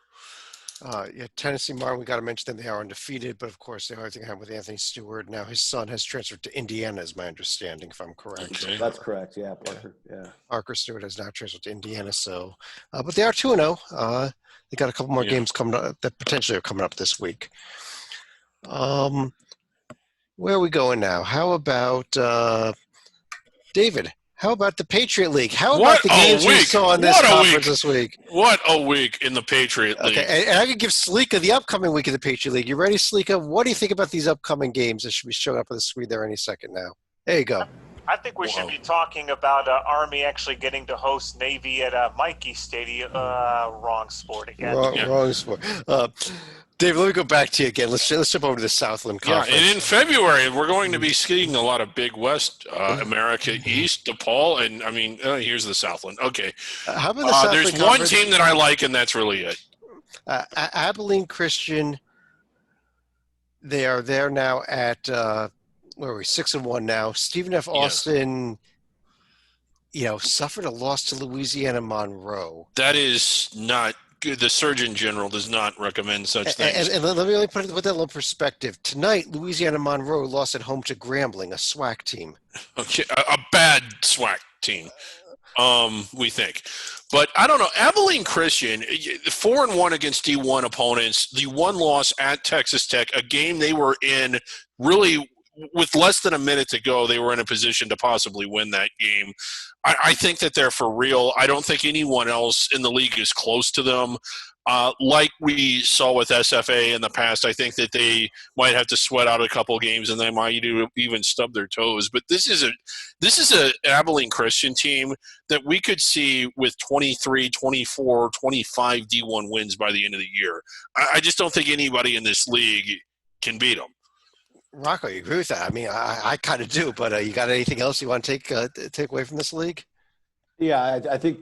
Tennessee Martin, we got to mention them. They are undefeated, but of course, the other thing happened with Anthony Stewart. Now his son has transferred to Indiana, is my understanding, if I'm correct. Okay. That's correct. Yeah, Parker. Yeah. Parker Stewart has now transferred to Indiana. So, but they are 2-0. They got a couple more games coming up that potentially are coming up this week. Where are we going now? How about David? How about the Patriot League? How about the games we saw in this conference this week? What a week in the Patriot League. Okay, and I could give Sleeka the upcoming week of the Patriot League. You ready, Sleeka? What do you think about these upcoming games that should be showing up on the screen there any second now? There you go. I think we should be talking about Army actually getting to host Navy at Mikey Stadium. Wrong sport again. Wrong sport. Dave, let me go back to you again. Let's jump over to the Southland Conference. Yeah, and in February, we're going to be seeing a lot of Big West, America East, DePaul, and, I mean, here's the Southland. Okay. How about the Southland There's Conference? one team that I like, and that's really it. Abilene Christian, they are there now at where are we? 6-1 now. Stephen F. Austin, suffered a loss to Louisiana Monroe. That is not good. The Surgeon General does not recommend such things. And let me put that in perspective. Tonight, Louisiana Monroe lost at home to Grambling, a SWAC team. Okay, a bad SWAC team, we think. But I don't know. Abilene Christian, 4-1 against D1 opponents. The one loss at Texas Tech, a game they were in really with less than a minute to go. They were in a position to possibly win that game. I think that they're for real. I don't think anyone else in the league is close to them. Like we saw with SFA in the past, I think that they might have to sweat out a couple games and they might even stub their toes. But this is a Abilene Christian team that we could see with 23, 24, 25 D1 wins by the end of the year. I just don't think anybody in this league can beat them. Rocco, you agree with that? I mean, I kind of do, but you got anything else you want to take away from this league? Yeah, I think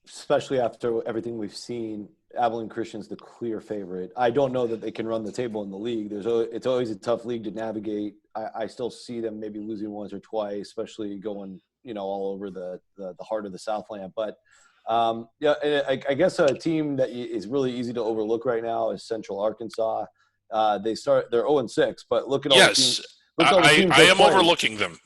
especially after everything we've seen, Abilene Christian's the clear favorite. I don't know that they can run the table in the league. It's always a tough league to navigate. I still see them maybe losing once or twice, especially going all over the heart of the Southland. But I guess a team that is really easy to overlook right now is Central Arkansas. They're 0-6, but look at all the teams. I am overlooking them.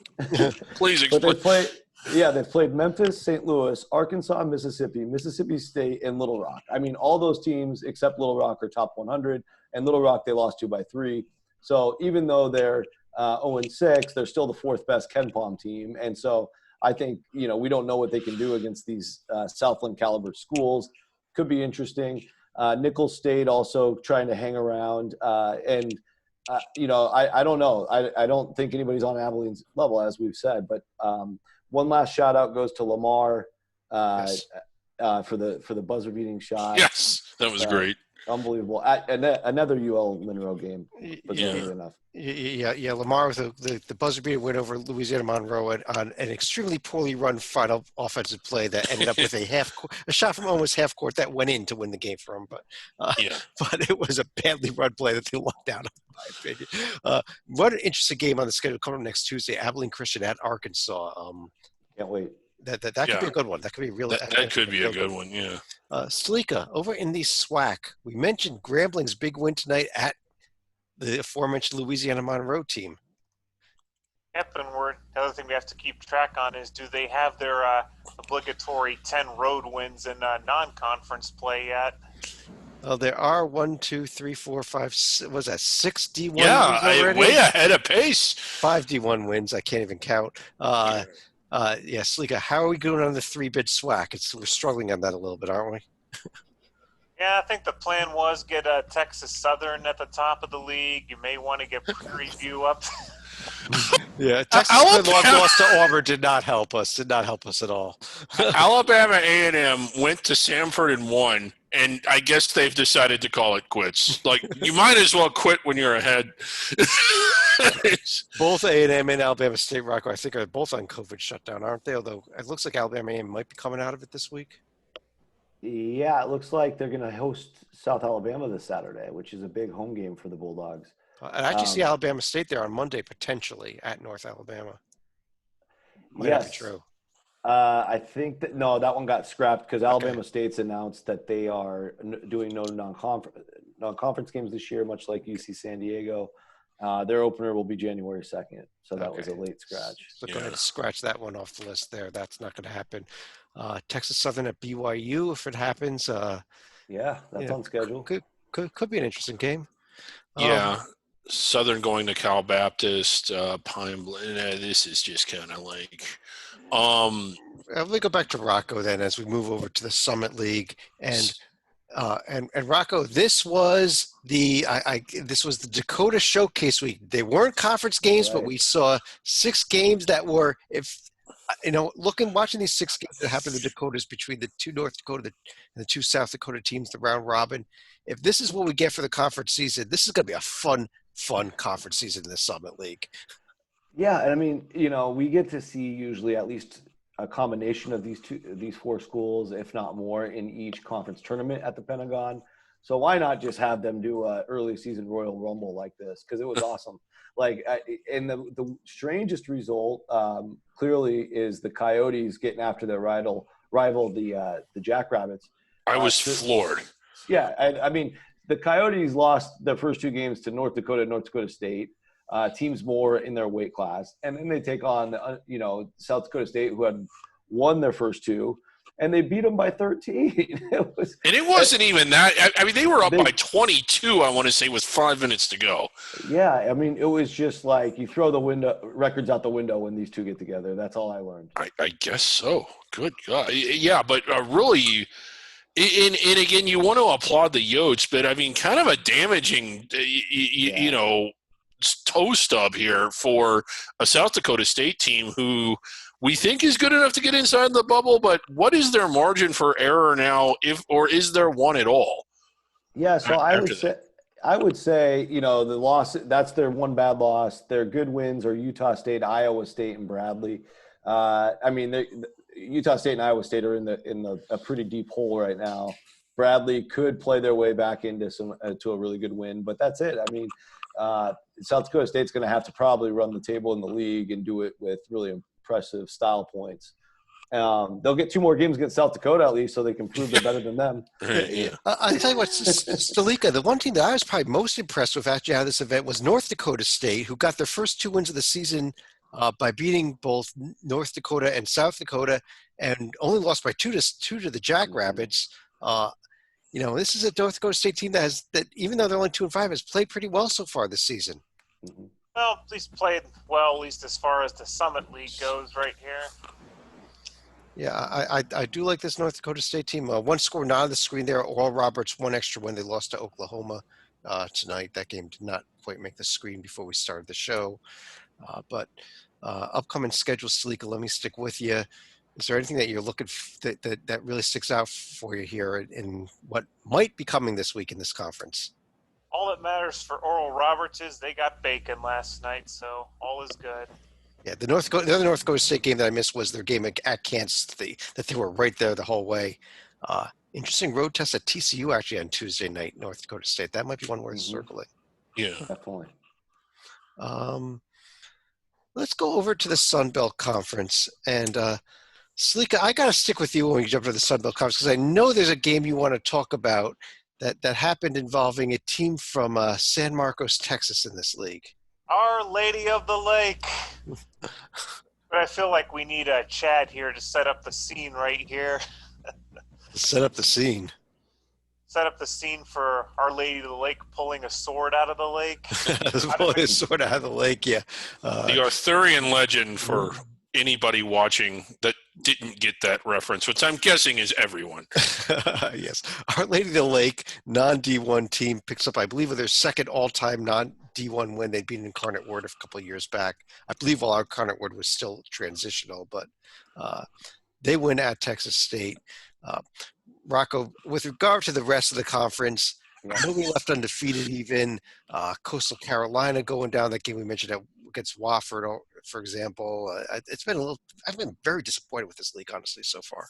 Please explain. They've played Memphis, St. Louis, Arkansas, Mississippi State, and Little Rock. I mean, all those teams except Little Rock are top 100, and Little Rock they lost to by 3. So even though they're 0-6, they're still the fourth best KenPom team. And so I think we don't know what they can do against these Southland caliber schools. Could be interesting. Nicholls State also trying to hang around. I don't know. I don't think anybody's on Abilene's level, as we've said. But one last shout out goes to Lamar for the buzzer beating shot. Yes, that was great. Unbelievable. Another UL Monroe game. Enough. Yeah. Lamar with the buzzer beater win over Louisiana Monroe on an extremely poorly run final offensive play that ended up with a shot from almost half court that went in to win the game for him. But it was a badly run play that they locked down, in my opinion. What an interesting game on the schedule coming up next Tuesday. Abilene Christian at Arkansas. Can't wait. That could be a good one. That could be really. That could be a good one. Yeah. Sleeka, over in the SWAC, we mentioned Grambling's big win tonight at the aforementioned Louisiana Monroe team. Yep, and the other thing we have to keep track on is, do they have their obligatory 10 road wins in non-conference play yet? There are 1, 2, 3, 4, 5. Was that 6 D1 wins already? Way ahead of pace. 5 D1 wins. I can't even count. Sleeka, how are we doing on the 3-bid SWAC? We're struggling on that a little bit, aren't we? Yeah, I think the plan was get Texas Southern at the top of the league. You may want to get Prairie View up. Yeah, Texas Southern loss to Auburn did not help us. Did not help us at all. Alabama A&M went to Samford and won, and I guess they've decided to call it quits. Like, you might as well quit when you're ahead. Both A&M and Alabama State, Rocco, I think, are both on COVID shutdown, aren't they? Although it looks like Alabama A&M might be coming out of it this week. Yeah, it looks like they're going to host South Alabama this Saturday, which is a big home game for the Bulldogs. I actually see Alabama State there on Monday, potentially, at North Alabama. Might not be true. I think that – no, that one got scrapped because Alabama State's announced that they are doing no non-conference non-conference games this year, much like UC San Diego. Their opener will be January 2nd, so that was a late scratch. So go ahead and scratch that one off the list there. That's not going to happen. Texas Southern at BYU, if it happens. Yeah, that's on schedule. Could be an interesting game. Yeah. Southern going to Cal Baptist, Pine Bluff. This is just kind of like. Let me go back to Rocco then as we move over to the Summit League. And Rocco, this was the Dakota Showcase week. They weren't conference games, but we saw 6 games that were, watching these 6 games that happened in the Dakotas between the 2 North Dakota and the 2 South Dakota teams, the round robin. If this is what we get for the conference season, this is going to be a fun conference season in the Summit League. Yeah, and I mean, we get to see usually at least a combination of these 4 schools, if not more, in each conference tournament at the Pentagon. So why not just have them do a early season Royal Rumble like this? Because it was awesome. And the strangest result clearly is the Coyotes getting after their rival, the Jackrabbits. I was floored. Yeah, I mean, the Coyotes lost their first 2 games to North Dakota State. Teams more in their weight class, and then they take on South Dakota State, who had won their first 2, and they beat them by 13. It wasn't even that. I mean, they were up by 22. I want to say with 5 minutes to go. Yeah, I mean, it was just like you throw the records out the window when these 2 get together. That's all I learned. I guess so. Good God, yeah, but really. And again, you want to applaud the Yotes, but I mean, kind of a damaging, toe stub here for a South Dakota State team who we think is good enough to get inside the bubble, but what is their margin for error now, or is there one at all? Yeah, so I would say, the loss, that's their one bad loss. Their good wins are Utah State, Iowa State, and Bradley. Utah State and Iowa State are in a pretty deep hole right now. Bradley could play their way back into to a really good win, but that's it. I mean, South Dakota State's going to have to probably run the table in the league and do it with really impressive style points. They'll get 2 more games against South Dakota at least, so they can prove they're better than them. I'll tell you what, Stalika, the one team that I was probably most impressed with after this event was North Dakota State, who got their first 2 wins of the season by beating both North Dakota and South Dakota, and only lost by 2 to the Jackrabbits. This is a North Dakota State team that even though they're only 2-5, has played pretty well so far this season. Well, at least played well, at least as far as the Summit League goes right here. Yeah, I do like this North Dakota State team. 1 score not on the screen there. Oral Roberts, 1 extra when they lost to Oklahoma tonight. That game did not quite make the screen before we started the show. But upcoming schedule, Stalika, let me stick with you. Is there anything that you're looking that really sticks out for you here in what might be coming this week in this conference? All that matters for Oral Roberts is they got bacon last night, so all is good. Yeah, the other North Dakota State game that I missed was their game at Kansas, that they were right there the whole way. Interesting road test at TCU actually on Tuesday night, North Dakota State. That might be one worth circling. Yeah, definitely. Let's go over to the Sun Belt Conference. And Stalika, I got to stick with you when we jump to the Sun Belt Conference because I know there's a game you want to talk about that happened involving a team from San Marcos, Texas in this league. Our Lady of the Lake. But I feel like we need a Chad here to set up the scene right here. Set up the scene. Set up the scene for Our Lady of the Lake pulling a sword out of the lake. Pulling a sword out of the lake, yeah. The Arthurian legend for anybody watching that didn't get that reference, which I'm guessing is everyone. Yes. Our Lady of the Lake, non-D1 team, picks up, I believe, their second all-time non-D1 win. They'd beat Incarnate Word a couple of years back. I believe while Incarnate Word was still transitional, but they win at Texas State. Rocco, with regard to the rest of the conference, nobody left undefeated even. Coastal Carolina going down that game we mentioned against Wofford, for example. I've been very disappointed with this league, honestly, so far.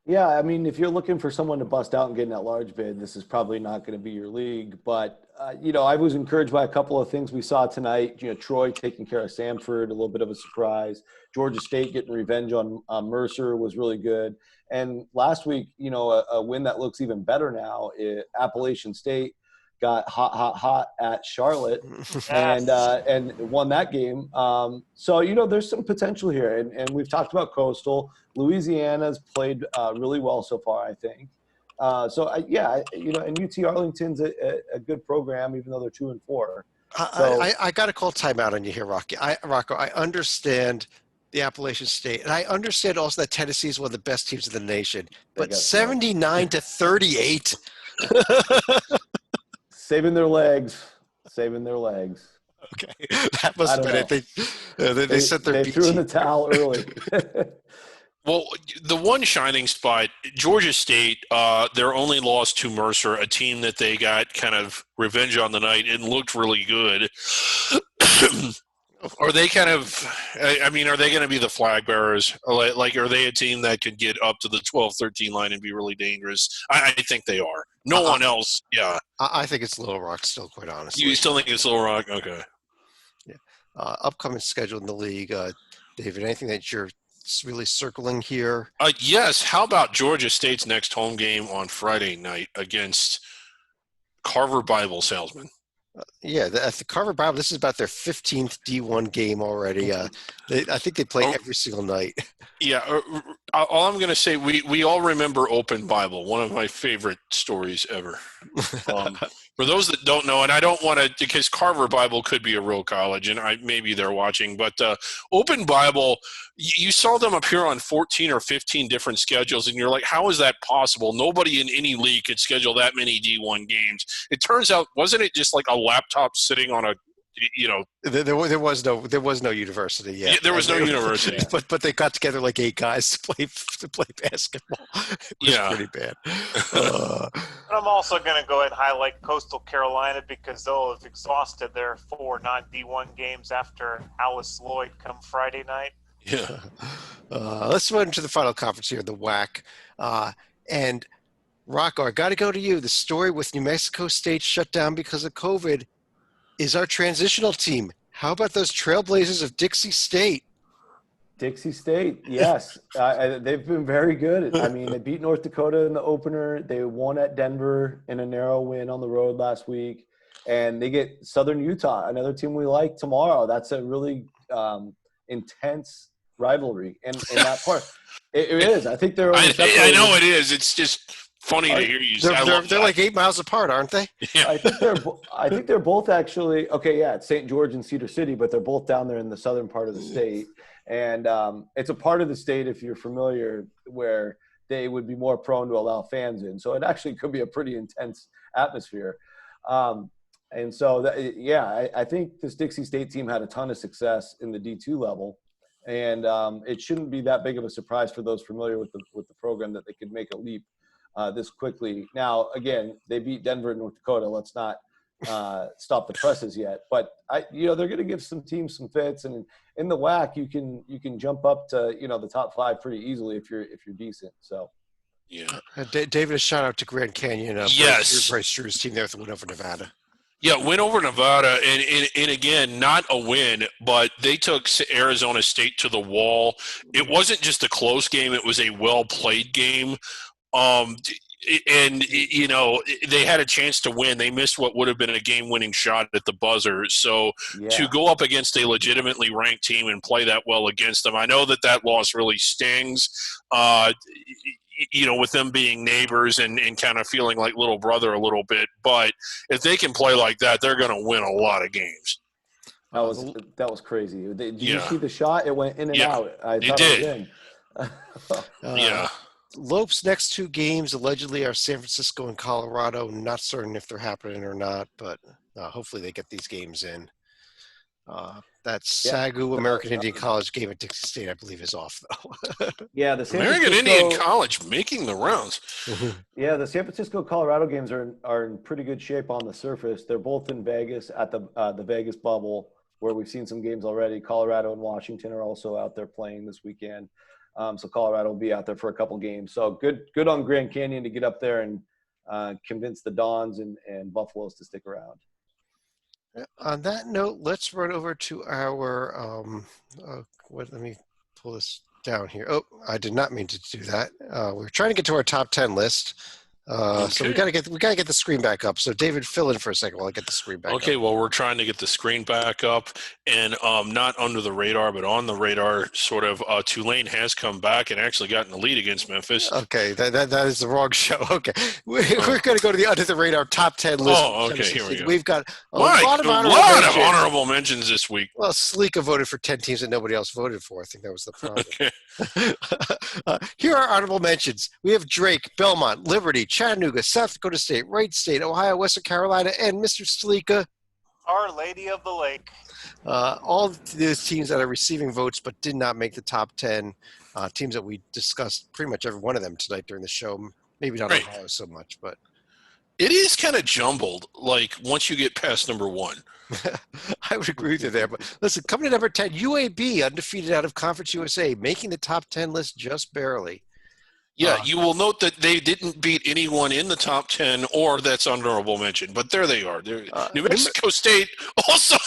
Yeah, I mean, if you're looking for someone to bust out and get in that large bid, this is probably not going to be your league. But I was encouraged by a couple of things we saw tonight. Troy taking care of Samford, a little bit of a surprise. Georgia State getting revenge on Mercer was really good. And last week, a win that looks even better now. Appalachian State got hot at Charlotte and won that game. So there's some potential here, and we've talked about Coastal. Louisiana's played really well so far, I think. And UT Arlington's a good program, even though they're 2-4. I got to call timeout on you here, Rocco. I understand the Appalachian State, and I understand also that Tennessee is one of the best teams in the nation. But 79-38. Saving their legs. Okay, that must have been it. They sent their they threw in the towel early. Well, the one shining spot, Georgia State, their only loss to Mercer, a team that they got kind of revenge on the night and looked really good. Are they kind of – are they going to be the flag bearers? Like, are they a team that could get up to the 12-13 line and be really dangerous? I think they are. No one else, yeah. I think it's Little Rock still, quite honestly. You still think it's Little Rock? Okay. Yeah. Upcoming schedule in the league, David, anything that you're really circling here? Yes. How about Georgia State's next home game on Friday night against Carver Bible Salesman? The Carver Bible, this is about their 15th D1 game already. I think they play every single night. Yeah. All I'm going to say, we all remember Open Bible, one of my favorite stories ever. For those that don't know, and I don't want to, because Carver Bible could be a real college, and maybe they're watching, but Open Bible, you saw them appear on 14 or 15 different schedules, and you're like, how is that possible? Nobody in any league could schedule that many D1 games. It turns out, wasn't it just like a laptop sitting on a, There was no university yet. Yeah, there was no university. But they got together like 8 guys to play basketball. It was pretty bad. I'm also going to go ahead and highlight Coastal Carolina because they'll have exhausted their 4 non-D1 games after Alice Lloyd come Friday night. Yeah. Let's move into the final conference here, the WAC. And Rocco, I got to go to you. The story with New Mexico State shut down because of COVID is our transitional team. How about those Trailblazers of Dixie State? Dixie State, yes. They've been very good. They beat North Dakota in the opener. They won at Denver in a narrow win on the road last week. And they get Southern Utah, another team we like, tomorrow. That's a really intense rivalry. And that part, it is. I think they're I know it is. It's just funny to hear you say. They're like 8 miles apart, aren't they? Yeah. I think they're both actually it's St. George and Cedar City, but they're both down there in the southern part of the state. And it's a part of the state, if you're familiar, where they would be more prone to allow fans in. So it actually could be a pretty intense atmosphere. And so, I think this Dixie State team had a ton of success in the D2 level. And it shouldn't be that big of a surprise for those familiar with the program that they could make a leap this quickly. Now, again, they beat Denver and North Dakota. Let's not stop the presses yet. But they're going to give some teams some fits, and in the WAC, you can jump up to the top 5 pretty easily if you're decent. So. Yeah. David, a shout out to Grand Canyon. Yes. Bryce Drew's team there with the win over Nevada. Yeah, win over Nevada, and again, not a win, but they took Arizona State to the wall. It wasn't just a close game; it was a well-played game. And they had a chance to win. They missed what would have been a game-winning shot at the buzzer. So to go up against a legitimately ranked team and play that well against them, I know that loss really stings. With them being neighbors and kind of feeling like little brother a little bit. But if they can play like that, they're going to win a lot of games. That was crazy. Did you see the shot? It went in and out. It did. Yeah. Lope's next 2 games allegedly are San Francisco and Colorado. Not certain if they're happening or not, but hopefully they get these games in. That SAGU American Indian College game at Dixie State, I believe, is off, though. Yeah, the San American Francisco, Indian College making the rounds. Yeah, the San Francisco-Colorado games are in pretty good shape on the surface. They're both in Vegas at the Vegas bubble, where we've seen some games already. Colorado and Washington are also out there playing this weekend. So Colorado will be out there for a couple games. So good on Grand Canyon to get up there and convince the Dons and Buffaloes to stick around. On that note, let's run over to our let me pull this down here. Oh, I did not mean to do that. We're trying to get to our top 10 list. So we gotta get the screen back up. So David, fill in for a second while I get the screen back up. Okay, well, we're trying to get the screen back up, and not under the radar, but on the radar, sort of. Tulane has come back and actually gotten the lead against Memphis. Okay, that is the wrong show. Okay, we're going to go to the under the radar top 10 list. Oh, okay, here we go. We've got a lot lot of honorable mentions this week. Well, Sleeka voted for 10 teams that nobody else voted for. I think that was the problem. Okay. Here are honorable mentions. We have Drake, Belmont, Liberty, Chattanooga, South Dakota State, Wright State, Ohio, Western Carolina, and Mr. Sleeka. Our Lady of the Lake. All these teams that are receiving votes but did not make the top 10, teams that we discussed pretty much every one of them tonight during the show. Maybe not Ohio so much, but it is kind of jumbled, like once you get past number one. I would agree with you there. But listen, coming to number 10, UAB, undefeated out of Conference USA, making the top 10 list just barely. Yeah, you will note that they didn't beat anyone in the top 10, or that's honorable mention. But there they are. New Mexico State also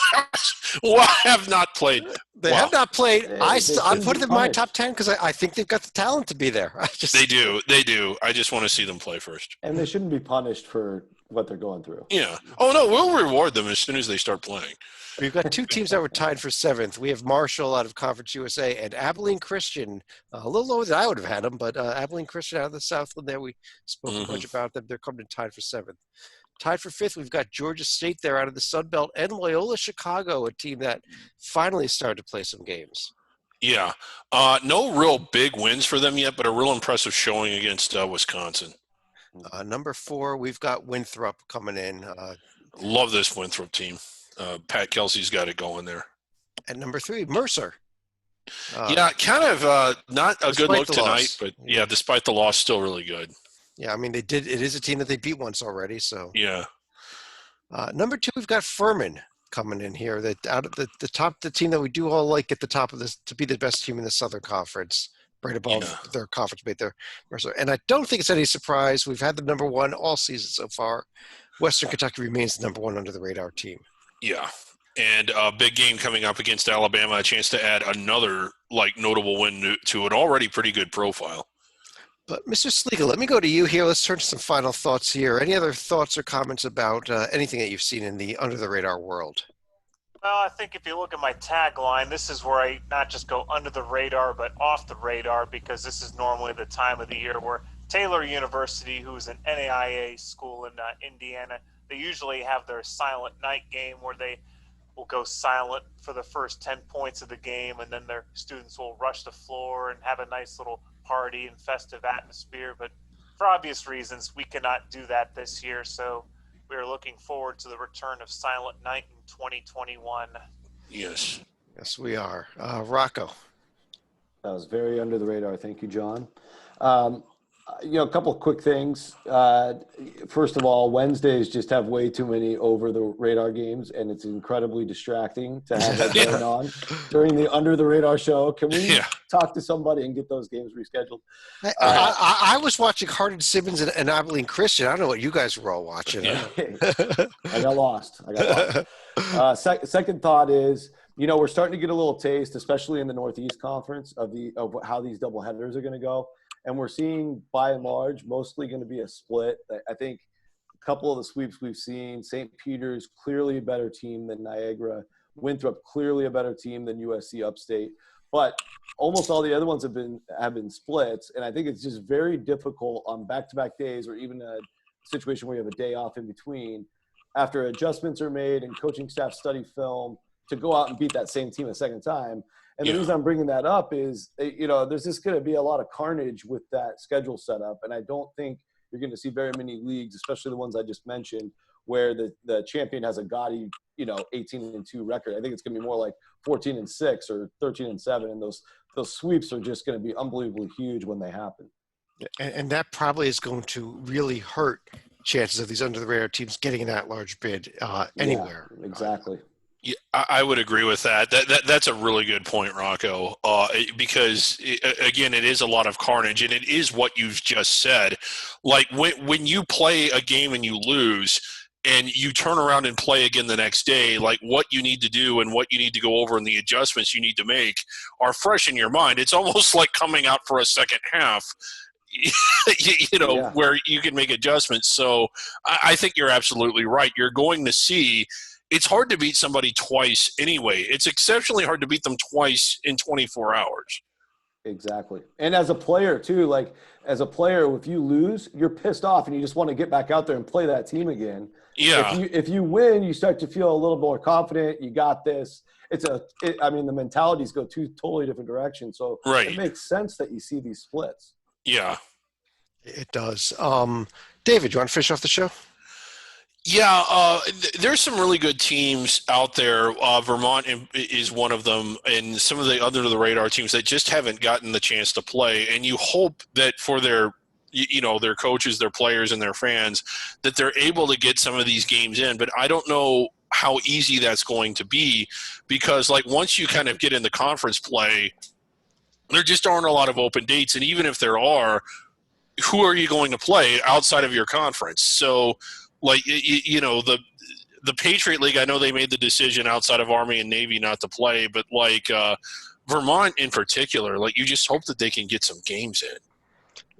have not played. They have not played. I put them in my punished. top 10 because I think they've got the talent to be there. They do. I just want to see them play first. And they shouldn't be punished for what they're going through. Yeah. Oh, no, we'll reward them as soon as they start playing. We've got two teams that were tied for 7th. We have Marshall out of Conference USA and Abilene Christian, a little lower than I would have had them, but Abilene Christian out of the Southland there. We spoke a bunch about them. They're coming in tied for 7th. Tied for 5th, we've got Georgia State there out of the Sun Belt and Loyola Chicago, a team that finally started to play some games. Yeah. No real big wins for them yet, but a real impressive showing against Wisconsin. Number 4, we've got Winthrop coming in. Love this Winthrop team. Pat Kelsey's got it going there. At number 3, Mercer. Yeah, kind of not a good look tonight, loss. But yeah, despite the loss, still really good. Yeah, I mean, it is a team that they beat once already. So yeah. Number 2, we've got Furman coming in here. That out of the team that we do all like at the top of this to be the best team in the Southern Conference, right above their conference mate there, Mercer. And I don't think it's any surprise. We've had them number 1 all season so far. Western Kentucky remains the number 1 under the radar team. Yeah. And a big game coming up against Alabama, a chance to add another notable win to an already pretty good profile. But Mr. Sleeka, let me go to you here. Let's turn to some final thoughts here. Any other thoughts or comments about anything that you've seen in the under the radar world? Well, I think if you look at my tagline, this is where I not just go under the radar, but off the radar, because this is normally the time of the year where Taylor University, who's an NAIA school in Indiana, they usually have their silent night game where they will go silent for the first 10 points of the game, and then their students will rush the floor and have a nice little party and festive atmosphere. But for obvious reasons, we cannot do that this year, so we are looking forward to the return of Silent Night in 2021. Yes. Yes, we are. Rocco. That was very under the radar. Thank you, John. A couple of quick things. First of all, Wednesdays just have way too many over the radar games, and it's incredibly distracting to have that going on during the under the radar show. Can we talk to somebody and get those games rescheduled? I was watching Hardin Simmons and Abilene Christian. I don't know what you guys were all watching. Yeah. I got lost. Second thought is, we're starting to get a little taste, especially in the Northeast Conference, of how these doubleheaders are going to go. And we're seeing, by and large, mostly going to be a split. I think a couple of the sweeps we've seen, St. Peter's clearly a better team than Niagara, Winthrop clearly a better team than USC Upstate. But almost all the other ones have been splits. And I think it's just very difficult on back-to-back days, or even a situation where you have a day off in between, after adjustments are made and coaching staff study film, to go out and beat that same team a second time. And the reason I'm bringing that up is, there's just going to be a lot of carnage with that schedule setup. And I don't think you're going to see very many leagues, especially the ones I just mentioned, where the champion has a gaudy, 18-2 record. I think it's going to be more like 14-6 or 13-7. And those sweeps are just going to be unbelievably huge when they happen. And that probably is going to really hurt chances of these under the radar teams getting an at-large bid anywhere. Yeah, exactly. Yeah, I would agree with that. That's a really good point, Rocco. Because again, it is a lot of carnage, and it is what you've just said. Like when you play a game and you lose, and you turn around and play again the next day, like what you need to do and what you need to go over and the adjustments you need to make are fresh in your mind. It's almost like coming out for a second half. Yeah, Where you can make adjustments. So I think you're absolutely right. You're going to see it's hard to beat somebody twice anyway. It's exceptionally hard to beat them twice in 24 hours. exactly. And as a player too, like as a player, if you lose, you're pissed off and you just want to get back out there and play that team again. Yeah, If you win, you start to feel a little more confident. You got this. I mean, the mentalities go two totally different directions. So it right. makes sense that you see these splits. Yeah. It does. David, you want to finish off the show? Yeah, there's some really good teams out there. Vermont is one of them, and some of the under the radar teams that just haven't gotten the chance to play. And you hope that for their, their coaches, their players, and their fans, that they're able to get some of these games in. But I don't know how easy that's going to be, because like once you kind of get into conference play, there just aren't a lot of open dates, and even if there are, who are you going to play outside of your conference? So, like the Patriot League, I know they made the decision outside of Army and Navy not to play, but like Vermont in particular, like you just hope that they can get some games in.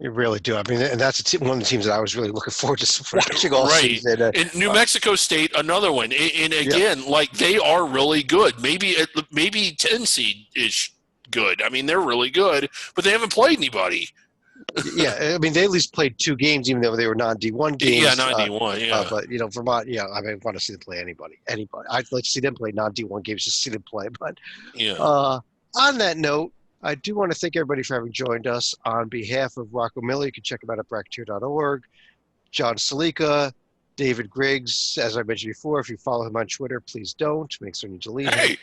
You really do. I mean, and that's one of the teams that I was really looking forward to watching all Right. season. And New Mexico State, another one. And again, like they are really good. Maybe 10 seed is good. I mean, they're really good, but they haven't played anybody. Yeah, I mean, they at least played 2 games, even though they were non-D1 games. Yeah, 91. Yeah, but Vermont, I mean, I want to see them play anybody. I'd like to see them play non-D1 games, just to see them play. But yeah. on that note, I do want to thank everybody for having joined us. On behalf of Rocco Miller, you can check him out at bracketeer.org. John Salika, David Griggs, as I mentioned before, if you follow him on Twitter, please don't. Make sure you delete him.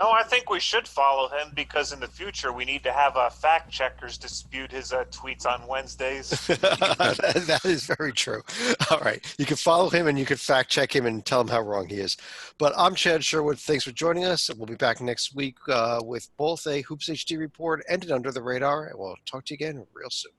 No, I think we should follow him because in the future we need to have fact checkers dispute his tweets on Wednesdays. That is very true. All right. You can follow him and you can fact check him and tell him how wrong he is. But I'm Chad Sherwood. Thanks for joining us. We'll be back next week with both a Hoops HD report and an Under the Radar. And we'll talk to you again real soon.